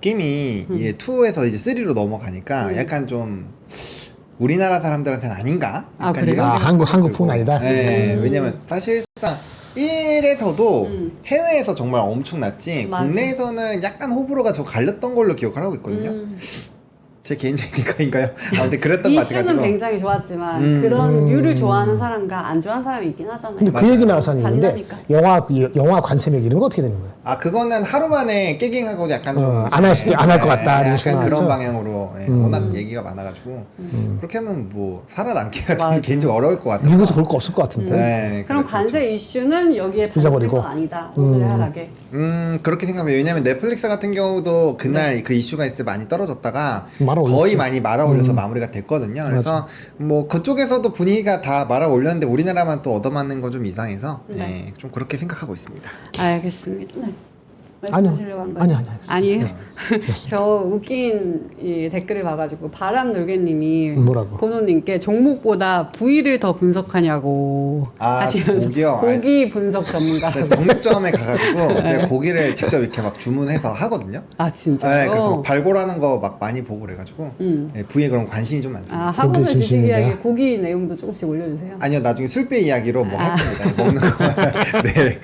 게임이 이게 2에서 이제 3로 넘어가니까 약간 좀 우리나라 사람들한테는 아닌가? 약간 그래요? 이런 생각도 한국풍 들고. 아니다? 네, 왜냐면 사실상 1에서도 해외에서 정말 엄청났지 맞아. 국내에서는 약간 호불호가 좀 갈렸던 걸로 기억을 하고 있거든요. 제 개인적인 생각인가요? 아무튼 그랬던 것 이슈는 같아가지고 굉장히 좋았지만 그런 류를 좋아하는 사람과 안 좋아하는 사람이 있긴 하잖아요. 근데 그 맞아요. 얘기 나와서 하는데 잔인하니까. 영화 관세력 이런 거 어떻게 되는 거예요? 그거는 하루 만에 깨갱하고 약간 좀 안할 수도 안할것 같다, 이런 식으로 약간 그런 나왔죠? 방향으로 워낙 얘기가 많아가지고 그렇게 하면 뭐 살아남기가 저는 맞아. 개인적으로 어려울 것 같아요. 미국에서 볼 거 없을 것 같은데. 네, 그럼 그렇죠. 관세 이슈는 여기에 잊어버리고. 반영된 건 아니다. 오늘의 하락에. 그렇게 생각해요. 왜냐면 넷플릭스 같은 경우도 그날 그 이슈가 있을 때 많이 떨어졌다가 말아 거의 올렸죠. 많이 말아 올려서 마무리가 됐거든요. 그래서 뭐 그쪽에서도 분위기가 다 말아 올렸는데 우리나라만 또 얻어맞는 건 좀 이상해서 네. 좀 그렇게 생각하고 있습니다. 알겠습니다. 네. 아니요. 말씀하시려고 한 거예요? 아니요. 아니에요? 됐습니다. 저 웃긴 이 댓글을 봐가지고 바람놀개님이 뭐라고? 보노님께 종목보다 부위를 더 분석하냐고 하시면서 고기요? 고기 분석 전문가. 네, 정육점에 가가지고 제가 고기를 직접 이렇게 막 주문해서 하거든요. 아 진짜요? 네, 그래서 발골하는 거 막 많이 보고 그래가지고 네, 부위에 그런 관심이 좀 많습니다. 학원의 고기 지식 진심이다. 이야기 고기 내용도 조금씩 올려주세요. 아니요, 나중에 술배 이야기로 뭐 할 겁니다. 먹는 거. 네.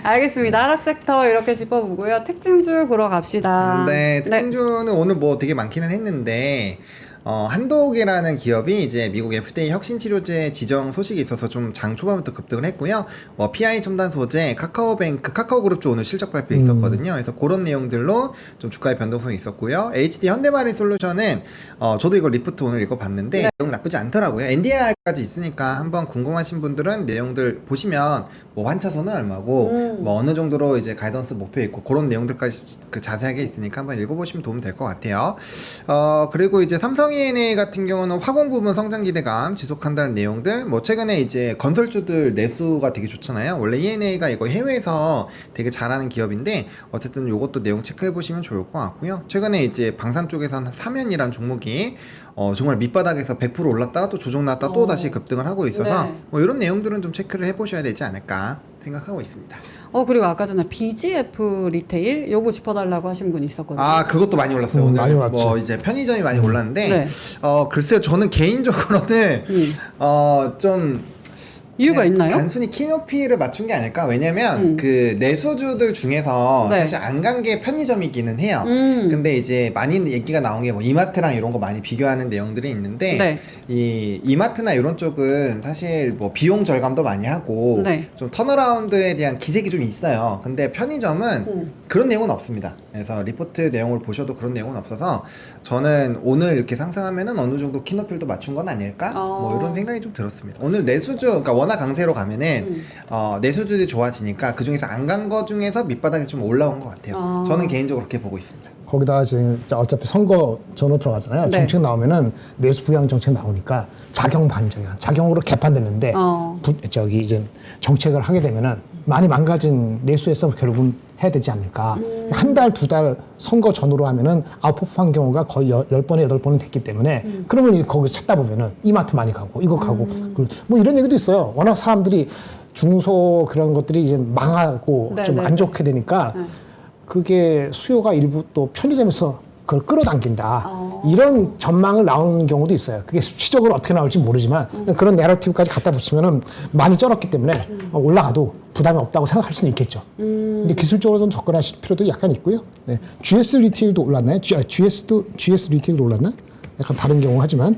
알겠습니다. 하락 섹터 이렇게 짚어보고요. 특징주 보러 갑시다. 네, 특징주는 오늘 뭐 되게 많기는 했는데 한독이라는 기업이 이제 미국 FDA 혁신치료제 지정 소식이 있어서 좀 장 초반부터 급등을 했고요. PI 첨단 소재, 카카오뱅크, 카카오그룹주 오늘 실적 발표 있었거든요. 그래서 그런 내용들로 좀 주가의 변동성이 있었고요. HD 현대마린 솔루션은 저도 이거 리포트 오늘 읽어봤는데 내용 나쁘지 않더라고요. NDR까지 있으니까 한번 궁금하신 분들은 내용들 보시면 뭐 환차선은 얼마고 뭐 어느 정도로 이제 가이던스 목표 있고 그런 내용들까지 그 자세하게 있으니까 한번 읽어보시면 도움 될 것 같아요. 그리고 이제 삼성 E&A 같은 경우는 화공 부분 성장 기대감 지속한다는 내용들, 뭐 최근에 이제 건설주들 내수가 되게 좋잖아요. 원래 E&A가 이거 해외에서 되게 잘하는 기업인데 어쨌든 요것도 내용 체크해 보시면 좋을 것 같고요. 최근에 이제 방산 쪽에서는 사면이란 종목이 정말 밑바닥에서 100% 올랐다가 또 조정 나왔다가 또 다시 급등을 하고 있어서 네. 뭐 이런 내용들은 좀 체크를 해보셔야 되지 않을까 생각하고 있습니다. 그리고 아까 전에 BGF 리테일 요거 짚어달라고 하신 분이 있었거든요. 그것도 많이 올랐어요. 오늘 많이 올랐지. 뭐 이제 편의점이 많이 올랐는데 네. 글쎄요, 저는 개인적으로는 좀 이유가 그냥 있나요? 단순히 키높이를 맞춘 게 아닐까? 왜냐면 그 내수주들 중에서 네. 사실 안 간 게 편의점이기는 해요. 근데 이제 많이 얘기가 나온 게 뭐 이마트랑 이런 거 많이 비교하는 내용들이 있는데 네. 이 이마트나 이런 쪽은 사실 뭐 비용 절감도 많이 하고 네. 좀 턴어라운드에 대한 기색이 좀 있어요. 근데 편의점은 그런 내용은 없습니다. 그래서 리포트 내용을 보셔도 그런 내용은 없어서 저는 오늘 이렇게 상승하면은 어느 정도 키높이도 맞춘 건 아닐까? 뭐 이런 생각이 좀 들었습니다. 오늘 내수주, 그러니까 워낙 강세로 가면은 내수주들이 좋아지니까 그 중에서 안 간 거 중에서 밑바닥에 좀 올라온 것 같아요. 저는 개인적으로 그렇게 보고 있습니다. 거기다가 지금 어차피 선거 전후 들어가잖아요. 네. 정책 나오면은 내수 부양 정책 나오니까 작용 반작용, 작용으로 개판됐는데 이제 정책을 하게 되면은 많이 망가진 내수에서 결국은 해야 되지 않을까. 한 달, 두 달 선거 전후로 하면은 아웃퍼프한 경우가 거의 10번에 8번은 됐기 때문에 그러면 이제 거기서 찾다 보면은 이마트 많이 가고 이거 가고 뭐 이런 얘기도 있어요. 워낙 사람들이 중소 그런 것들이 이제 망하고 네, 좀 네. 안 좋게 되니까 그게 수요가 일부 또 편의점에서 그걸 끌어당긴다. 이런 전망을 나오는 경우도 있어요. 그게 수치적으로 어떻게 나올지 모르지만 그런 내러티브까지 갖다 붙이면은 많이 쩔었기 때문에 올라가도 부담이 없다고 생각할 수는 있겠죠. 근데 기술적으로 좀 접근하실 필요도 약간 있고요. 네. GS 리테일도 올랐나요? GS 리테일도 올랐나? 약간 다른 경우 하지만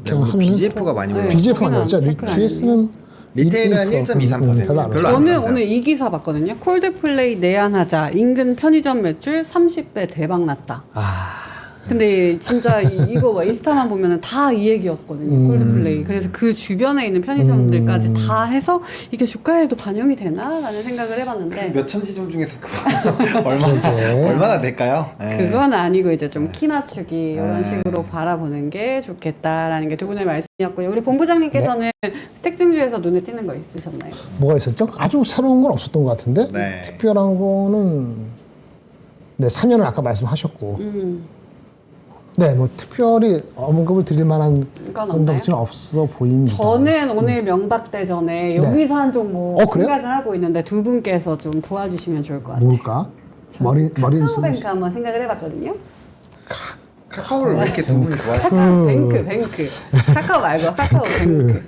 네, 오늘 BGF가 많이 올랐어요. BGF가 거기는 올랐죠. 체크를 안 GS는 리테일은 1.23%. 별로 안 별로 안 저는 올랐어요. 오늘 이 기사 봤거든요. 콜드플레이 내한하자 인근 편의점 매출 30배 대박 났다. 근데 진짜 이거 막 인스타만 보면은 다 이 얘기였거든요. 콜드플레이. 그래서 그 주변에 있는 편의점들까지 다 해서 이게 주가에도 반영이 되나라는 생각을 해봤는데 몇천 지점 중에서 그거 네. 얼마나 될까요? 네. 그건 아니고 이제 좀 키 맞추기 이런 식으로 바라보는 게 좋겠다라는 게 두 분의 말씀이었고요. 우리 본부장님께서는 특징주에서 눈에 띄는 거 있으셨나요? 뭐가 있었죠? 아주 새로운 건 없었던 것 같은데 네. 특별한 거는 네 3년을 아까 말씀하셨고 네, 뭐 특별히 언급을 드릴 만한 건 없나요? 건덕지는 없어 보입니다. 저는 오늘 명박대전에 여기서 한 종목 그래요? 생각을 하고 있는데 두 분께서 좀 도와주시면 좋을 것 같아요. 뭘까? 머리 카카오뱅크 한번 생각을 해봤거든요. 카카오를 왜 이렇게 두 분이 좋아하시나요? 뱅크. 카카오 말고 카카오뱅크.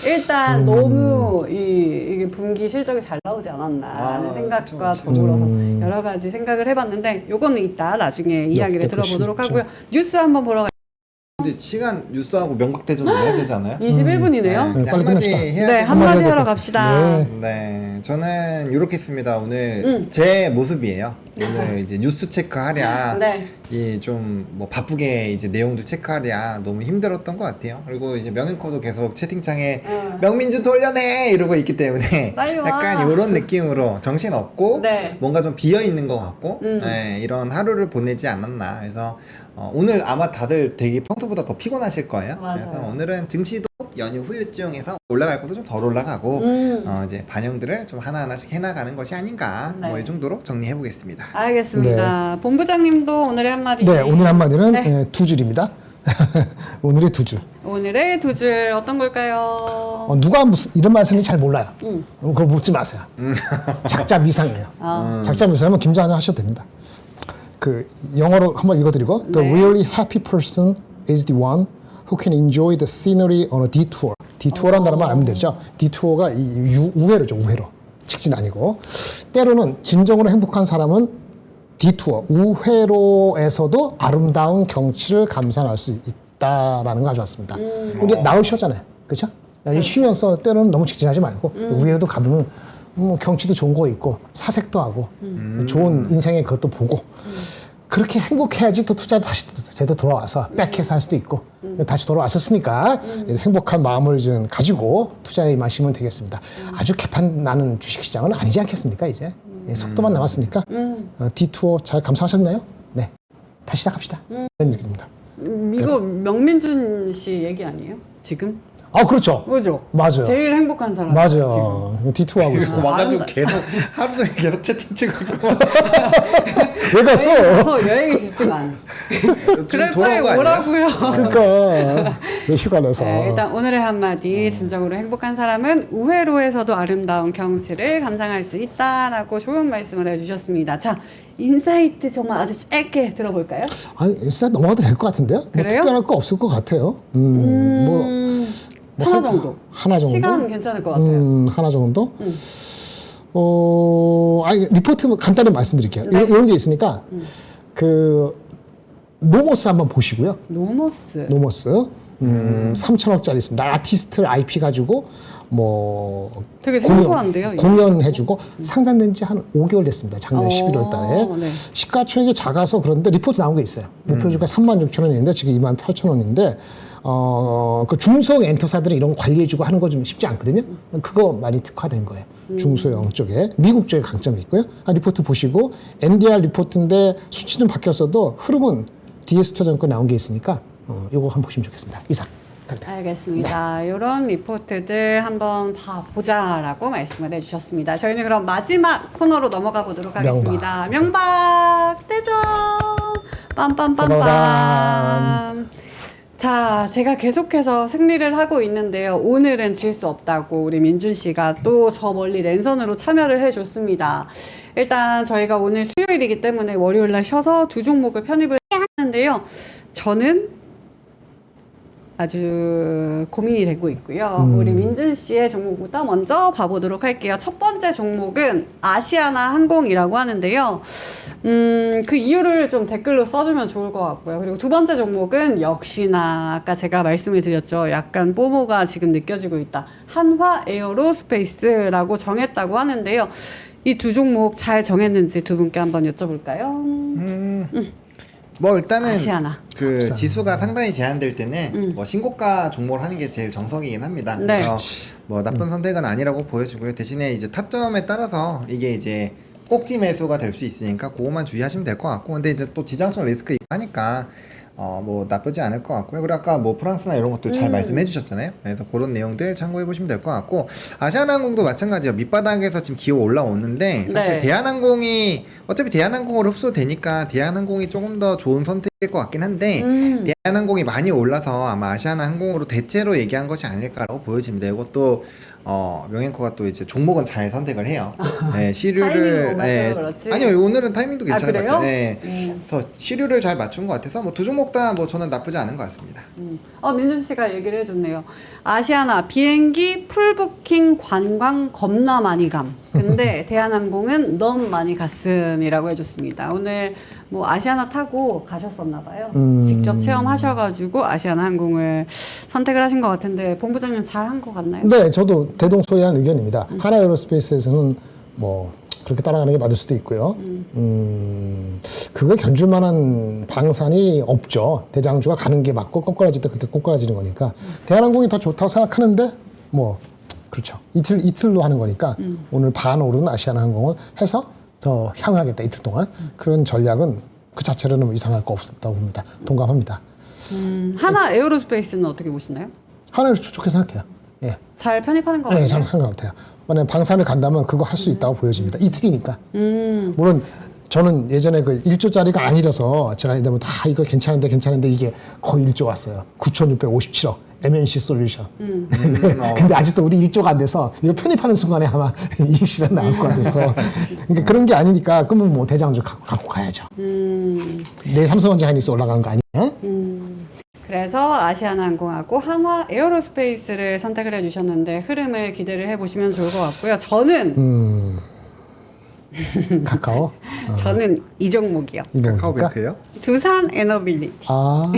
일단 너무 이게 분기 실적이 잘 나오지 않았나라는 생각과 그쵸. 더불어서 여러 가지 생각을 해봤는데 요거는 이따 나중에 이야기를 들어보도록 그렇죠. 하고요. 뉴스 한번 보러 근데 시간 뉴스하고 명박대전 해야 되잖아요. 21분이네요. 네, 빨리 끝납시다. 해야 네, 될 한마디 것 하러 같아요. 갑시다. 네. 네, 저는 이렇게 했습니다. 오늘 제 모습이에요. 오늘 이제 뉴스 체크하랴, 네. 이 좀 뭐 바쁘게 이제 내용들 체크하랴 너무 힘들었던 것 같아요. 그리고 이제 명인코도 계속 채팅창에 명민주 돌려내 이러고 있기 때문에 빨리 와. 약간 이런 느낌으로 정신 없고 네. 뭔가 좀 비어 있는 것 같고 네, 이런 하루를 보내지 않았나. 그래서 오늘 아마 다들 되게 평소보다 더 피곤하실 거예요. 맞아요. 그래서 오늘은 증시도 연휴 후유증에서 올라갈 것도 좀 덜 올라가고 이제 반영들을 좀 하나하나씩 해나가는 것이 아닌가 네. 뭐 이 정도로 정리해 보겠습니다. 알겠습니다. 본부장님도 오늘의 한마디. 네, 오늘 한마디는 네. 두 줄입니다. 오늘의 두 줄. 오늘의 두 줄 어떤 걸까요? 누가 무슨 이런 말씀인지 잘 몰라요. 그거 묻지 마세요. 작자 미상이에요. 작자 미상이면 김자 한장 하셔도 됩니다. 그 영어로 한번 읽어드리고 The 네. really happy person is the one who can enjoy the scenery on a detour. detour란 단어만 알면 되죠. detour가 우회로죠. 우회로. 직진 아니고. 때로는 진정으로 행복한 사람은 디투어, 우회로에서도 아름다운 경치를 감상할 수 있다라는 거 가져왔습니다. 우리 나올 쉬었잖아요. 그렇죠? 쉬면서 때로는 너무 직진하지 말고 우회로도 가보면 경치도 좋은 거 있고 사색도 하고 좋은 인생의 그것도 보고 그렇게 행복해야지 또 투자 다시 제대로 돌아와서 백해서 할 수도 있고 다시 돌아왔었으니까 행복한 마음을 좀 가지고 투자에 임하시면 되겠습니다. 아주 개판 나는 주식시장은 아니지 않겠습니까 이제 속도만 남았으니까 디투어 잘 감상하셨나요? 네, 다시 시작합시다. 이런 얘기입니다. 이거 명민준 씨 얘기 아니에요? 지금? 그렇죠. 그죠? 맞아요. 제일 행복한 사람. 맞아요. 디투어 하고 있어요. 와가지고 계속 하루 종일 계속 채팅 치고 있고 왜 갔어? 가서 여행에 집중 안 해. 그럴 바에 돌아온 거 아니야? 오라고요. 그러니까 왜 휴가 내서? 네, 일단 오늘의 한마디 진정으로 행복한 사람은 우회로에서도 아름다운 경치를 감상할 수 있다라고 좋은 말씀을 해주셨습니다. 자, 인사이트 정말 아주 짧게 들어볼까요? 아니, 진짜 넘어가도 될 것 같은데요? 뭐 그래요? 특별할 거 없을 것 같아요. 하나 정도. 하나 정도? 시간 괜찮을 것 같아요. 하나 정도? 리포트 간단히 말씀드릴게요. 네. 이런 게 있으니까, 노모스 한번 보시고요. 노모스. 노모스. 3천억짜리 있습니다. 아티스트 IP 가지고, 되게 생소한데요, 이거? 공연해주고, 상장된 지 한 5개월 됐습니다. 작년 11월 달에. 네. 시가총액이 작아서 그런데 리포트 나온 게 있어요. 목표 주가 36,000원인데 지금 28,000원인데, 그 중소형 엔터사들이 이런 거 관리해주고 하는 거 좀 쉽지 않거든요. 그거 많이 특화된 거예요. 중소형 쪽에. 미국 쪽에 강점이 있고요. 리포트 보시고, NDR 리포트인데 수치는 바뀌었어도 흐름은 DS투자증권 나온 게 있으니까, 요거 한번 보시면 좋겠습니다. 이상. 알겠습니다. 이런 리포트들 한번 봐보자라고 말씀을 해주셨습니다. 저희는 그럼 마지막 코너로 넘어가 보도록 하겠습니다. 명박 대전 빰빰빰빰. 자, 제가 계속해서 승리를 하고 있는데요. 오늘은 질 수 없다고 우리 민준 씨가 또 저 멀리 랜선으로 참여를 해줬습니다. 일단 저희가 오늘 수요일이기 때문에 월요일 날 쉬어서 두 종목을 편입을 하는데요. 저는 아주 고민이 되고 있고요. 우리 민준 씨의 종목부터 먼저 봐보도록 할게요. 첫 번째 종목은 아시아나 항공이라고 하는데요. 그 이유를 좀 댓글로 써주면 좋을 것 같고요. 그리고 두 번째 종목은 역시나 아까 제가 말씀을 드렸죠. 약간 뽀모가 지금 느껴지고 있다. 한화 에어로스페이스라고 정했다고 하는데요. 이 두 종목 잘 정했는지 두 분께 한번 여쭤볼까요? 뭐 일단은 아시아나. 그 합산. 지수가 상당히 제한될 때는 뭐 신고가 종목을 하는 게 제일 정석이긴 합니다. 네. 그래서 뭐 나쁜 선택은 아니라고 보여지고요. 대신에 이제 타점에 따라서 이게 이제 꼭지 매수가 될 수 있으니까 그것만 주의하시면 될 것 같고, 근데 이제 또 지정성 리스크 있고 하니까 뭐 나쁘지 않을 것 같고요. 그리고 아까 뭐 프랑스나 이런 것들 잘 말씀해 주셨잖아요. 그래서 그런 내용들 참고해 보시면 될 것 같고, 아시아나항공도 마찬가지예요. 밑바닥에서 지금 기어 올라오는데 사실 네. 대한항공이 어차피 대한항공으로 흡수되니까 대한항공이 조금 더 좋은 선택일 것 같긴 한데 대한항공이 많이 올라서 아마 아시아나항공으로 대체로 얘기한 것이 아닐까라고 보여집니다. 이것도 명행코가 또 이제 종목은 잘 선택을 해요. 네, 시류를 타이밍 못 맞춰서 그렇지. 아니요, 오늘은 타이밍도 괜찮은 것 그래요? 같아요. 네. 그래서 시류를 잘 맞춘 것 같아서 뭐 두 종목 다 뭐 저는 나쁘지 않은 것 같습니다. 민준 씨가 얘기를 해줬네요. 아시아나 비행기 풀부킹 관광 겁나 많이 감. 근데 대한항공은 너무 많이 갔음이라고 해줬습니다. 오늘 뭐 아시아나 타고 가셨었나 봐요. 직접 체험하셔가지고 아시아나 항공을 선택을 하신 것 같은데 본부장님 잘 한 것 같나요? 네, 저도 대동소이한 의견입니다. 하나 에어로스페이스에서는 뭐 그렇게 따라가는 게 맞을 수도 있고요. 그거 견줄 만한 방산이 없죠. 대장주가 가는 게 맞고 꼬꾸라질 때 그렇게 꼬꾸라지는 거니까. 대한항공이 더 좋다고 생각하는데 뭐 그렇죠. 이틀로 하는 거니까 오늘 반 오른 아시아나항공을 해서 더 향하겠다 이틀 동안. 그런 전략은 그 자체로는 뭐 이상할 거 없었다고 봅니다. 동감합니다. 하나 에어로스페이스는 어떻게 보시나요? 하나를 좋게 생각해요. 예. 잘 편입하는 것 네, 같아요. 저는 생각 같아요. 만약 방산을 간다면 그거 할 수 있다고 보여집니다. 이틀이니까. 물론 저는 예전에 그 1조짜리가 아니라서 제가 이제 뭐다 이거 괜찮은데 이게 거의 1조 왔어요. 9,657억. MNC 솔루션. 근데 아직도 우리 1조가 안 돼서 이거 편입하는 순간에 아마 이익 실현 나올 것 같아서. 그러니까 그런 게 아니니까 그러면 뭐 대장주 갖고 가야죠. 내일 삼성전자 하이닉스 올라가는 거 아니야? 그래서 아시아나항공하고 한화 에어로스페이스를 선택을 해주셨는데 흐름을 기대를 해보시면 좋을 것 같고요. 저는 카카오? 저는 이 종목이요. 이거 카카오뱅크예요? 두산 에너빌리티. 아,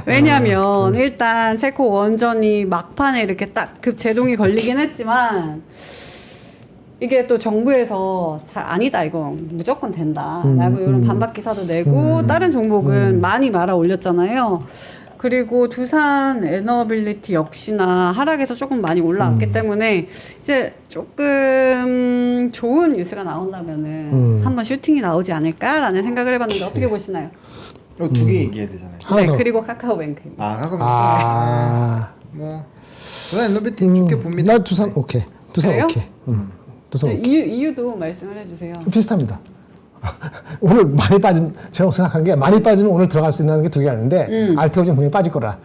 왜냐면 일단 체코 원전이 막판에 이렇게 딱 급 제동이 걸리긴 했지만 이게 또 정부에서 잘 아니다 이거 무조건 된다라고 이런 반박 기사도 내고 다른 종목은 많이 말아 올렸잖아요. 그리고 두산 에너빌리티 역시나 하락에서 조금 많이 올라왔기 때문에 이제 조금 좋은 뉴스가 나온다면은 한번 슈팅이 나오지 않을까라는 생각을 해봤는데 어떻게 보시나요? 두 개 얘기해야 되잖아요. 하나 네, 더. 그리고 카카오뱅크입니다. 카카오뱅크. 뭐 두산 에너비티 좋게 봅니다. 나 두산 오케이. 두산 그래요? 오케이. 두산 네, 오케이. 이유도 말씀을 해주세요. 비슷합니다. 오늘 많이 빠진 제가 생각한 게 많이 빠지면 오늘 들어갈 수 있는 게 두 개가 있는데 알테오진 분명히 빠질 거라.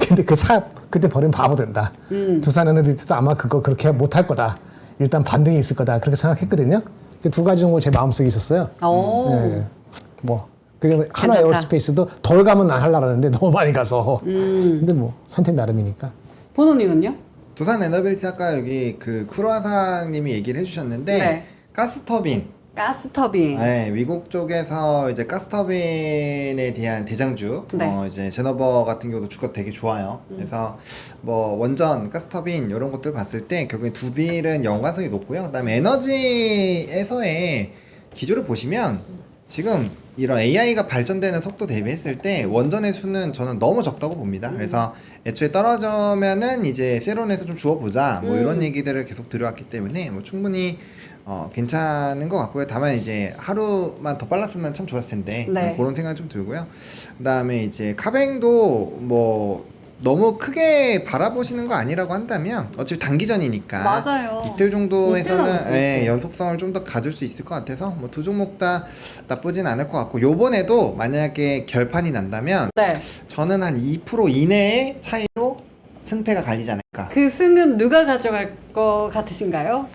근데 그때 버리면 바보 된다. 두산 에너비티도 아마 그거 그렇게 못할 거다. 일단 반등이 있을 거다. 그렇게 생각했거든요. 그 두 가지 정도 제 마음속에 있었어요. 네. 뭐 그리고 하나 괜찮다. 에어로스페이스도 덜 가면 안 하려고 하는데 너무 많이 가서. 근데 뭐 선택 나름이니까. 본호님은요? 두산 에너빌티 아까 여기 그 크루아상님이 얘기를 해주셨는데 네. 가스터빈. 가스터빈. 네, 미국 쪽에서 이제 가스터빈에 대한 대장주, 네. 이제 제너버 같은 경우도 주가 되게 좋아요. 그래서 뭐 원전, 가스터빈 이런 것들 봤을 때 결국에 두 빌은 연관성이 높고요. 그다음에 에너지에서의 기조를 보시면 지금 이런 AI가 발전되는 속도 대비했을 때 원전의 수는 저는 너무 적다고 봅니다. 그래서 애초에 떨어져면은 이제 세론에서 좀 주워보자 뭐 이런 얘기들을 계속 들어왔기 때문에 뭐 충분히 괜찮은 것 같고요. 다만 이제 하루만 더 빨랐으면 참 좋았을 텐데 네. 그런 생각이 좀 들고요. 그다음에 이제 카뱅도 뭐 너무 크게 바라보시는 거 아니라고 한다면 어차피 단기전이니까 맞아요. 이틀 정도에서는 이틀만 예, 연속성을 좀 더 가질 수 있을 것 같아서 뭐 두 종목 다 나쁘진 않을 것 같고 요번에도 만약에 결판이 난다면 네. 저는 한 2% 이내의 차이로 승패가 갈리지 않을까. 그 승은 누가 가져갈 것 같으신가요?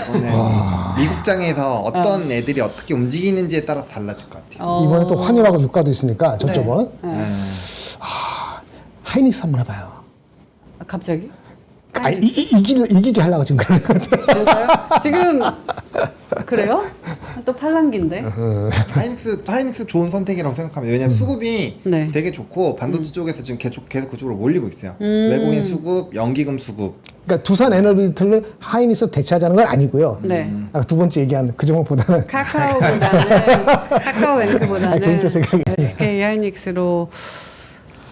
이거는 미국장에서 어떤 애들이 어떻게 움직이는지에 따라서 달라질 것 같아요. 이번에 또 환율하고 주가도 있으니까 저쪽은 네. 하이닉스 한번 해봐요. 갑자기? 아, 이기게 하려고 지금 그러는 것 같아요. 그래서요? 지금 그래요? 또 팔랑기인데. 하이닉스 좋은 선택이라고 생각합니다. 왜냐면 수급이 네. 되게 좋고 반도체 쪽에서 지금 계속 그쪽으로 몰리고 있어요. 외국인 수급, 연기금 수급. 그러니까 두산 에너비트를 하이닉스 대체하자는 건 아니고요. 네. 아까 두 번째 얘기한 그 종목보다는 카카오뱅크보다는 개인적 생각이 SK 하이닉스로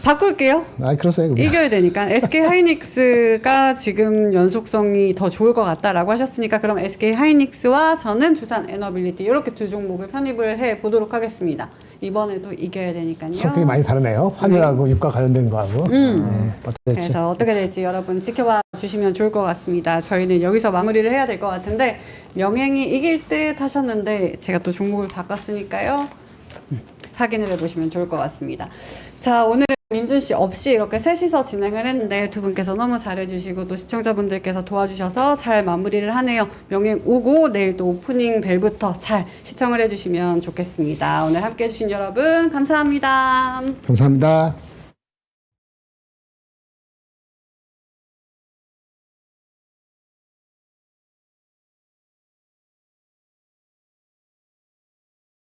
바꿀게요. 그러세요. 그러면. 이겨야 되니까 SK 하이닉스가 지금 연속성이 더 좋을 것 같다라고 하셨으니까 그럼 SK 하이닉스와 저는 두산 에너빌리티 이렇게 두 종목을 편입을 해 보도록 하겠습니다. 이번에도 이겨야 되니까요. 성격이 많이 다르네요. 환율하고 유가 관련된 거하고. 네, 어떻게 될지. 그래서 어떻게 될지 여러분 지켜봐 주시면 좋을 것 같습니다. 저희는 여기서 마무리를 해야 될 것 같은데 명행이 이길 듯 하셨는데 제가 또 종목을 바꿨으니까요. 확인을 해보시면 좋을 것 같습니다. 자, 오늘은 민준 씨 없이 이렇게 셋이서 진행을 했는데 두 분께서 너무 잘해주시고 또 시청자분들께서 도와주셔서 잘 마무리를 하네요. 명행 오고 내일 또 오프닝 벨부터 잘 시청을 해주시면 좋겠습니다. 오늘 함께 해주신 여러분 감사합니다. 감사합니다.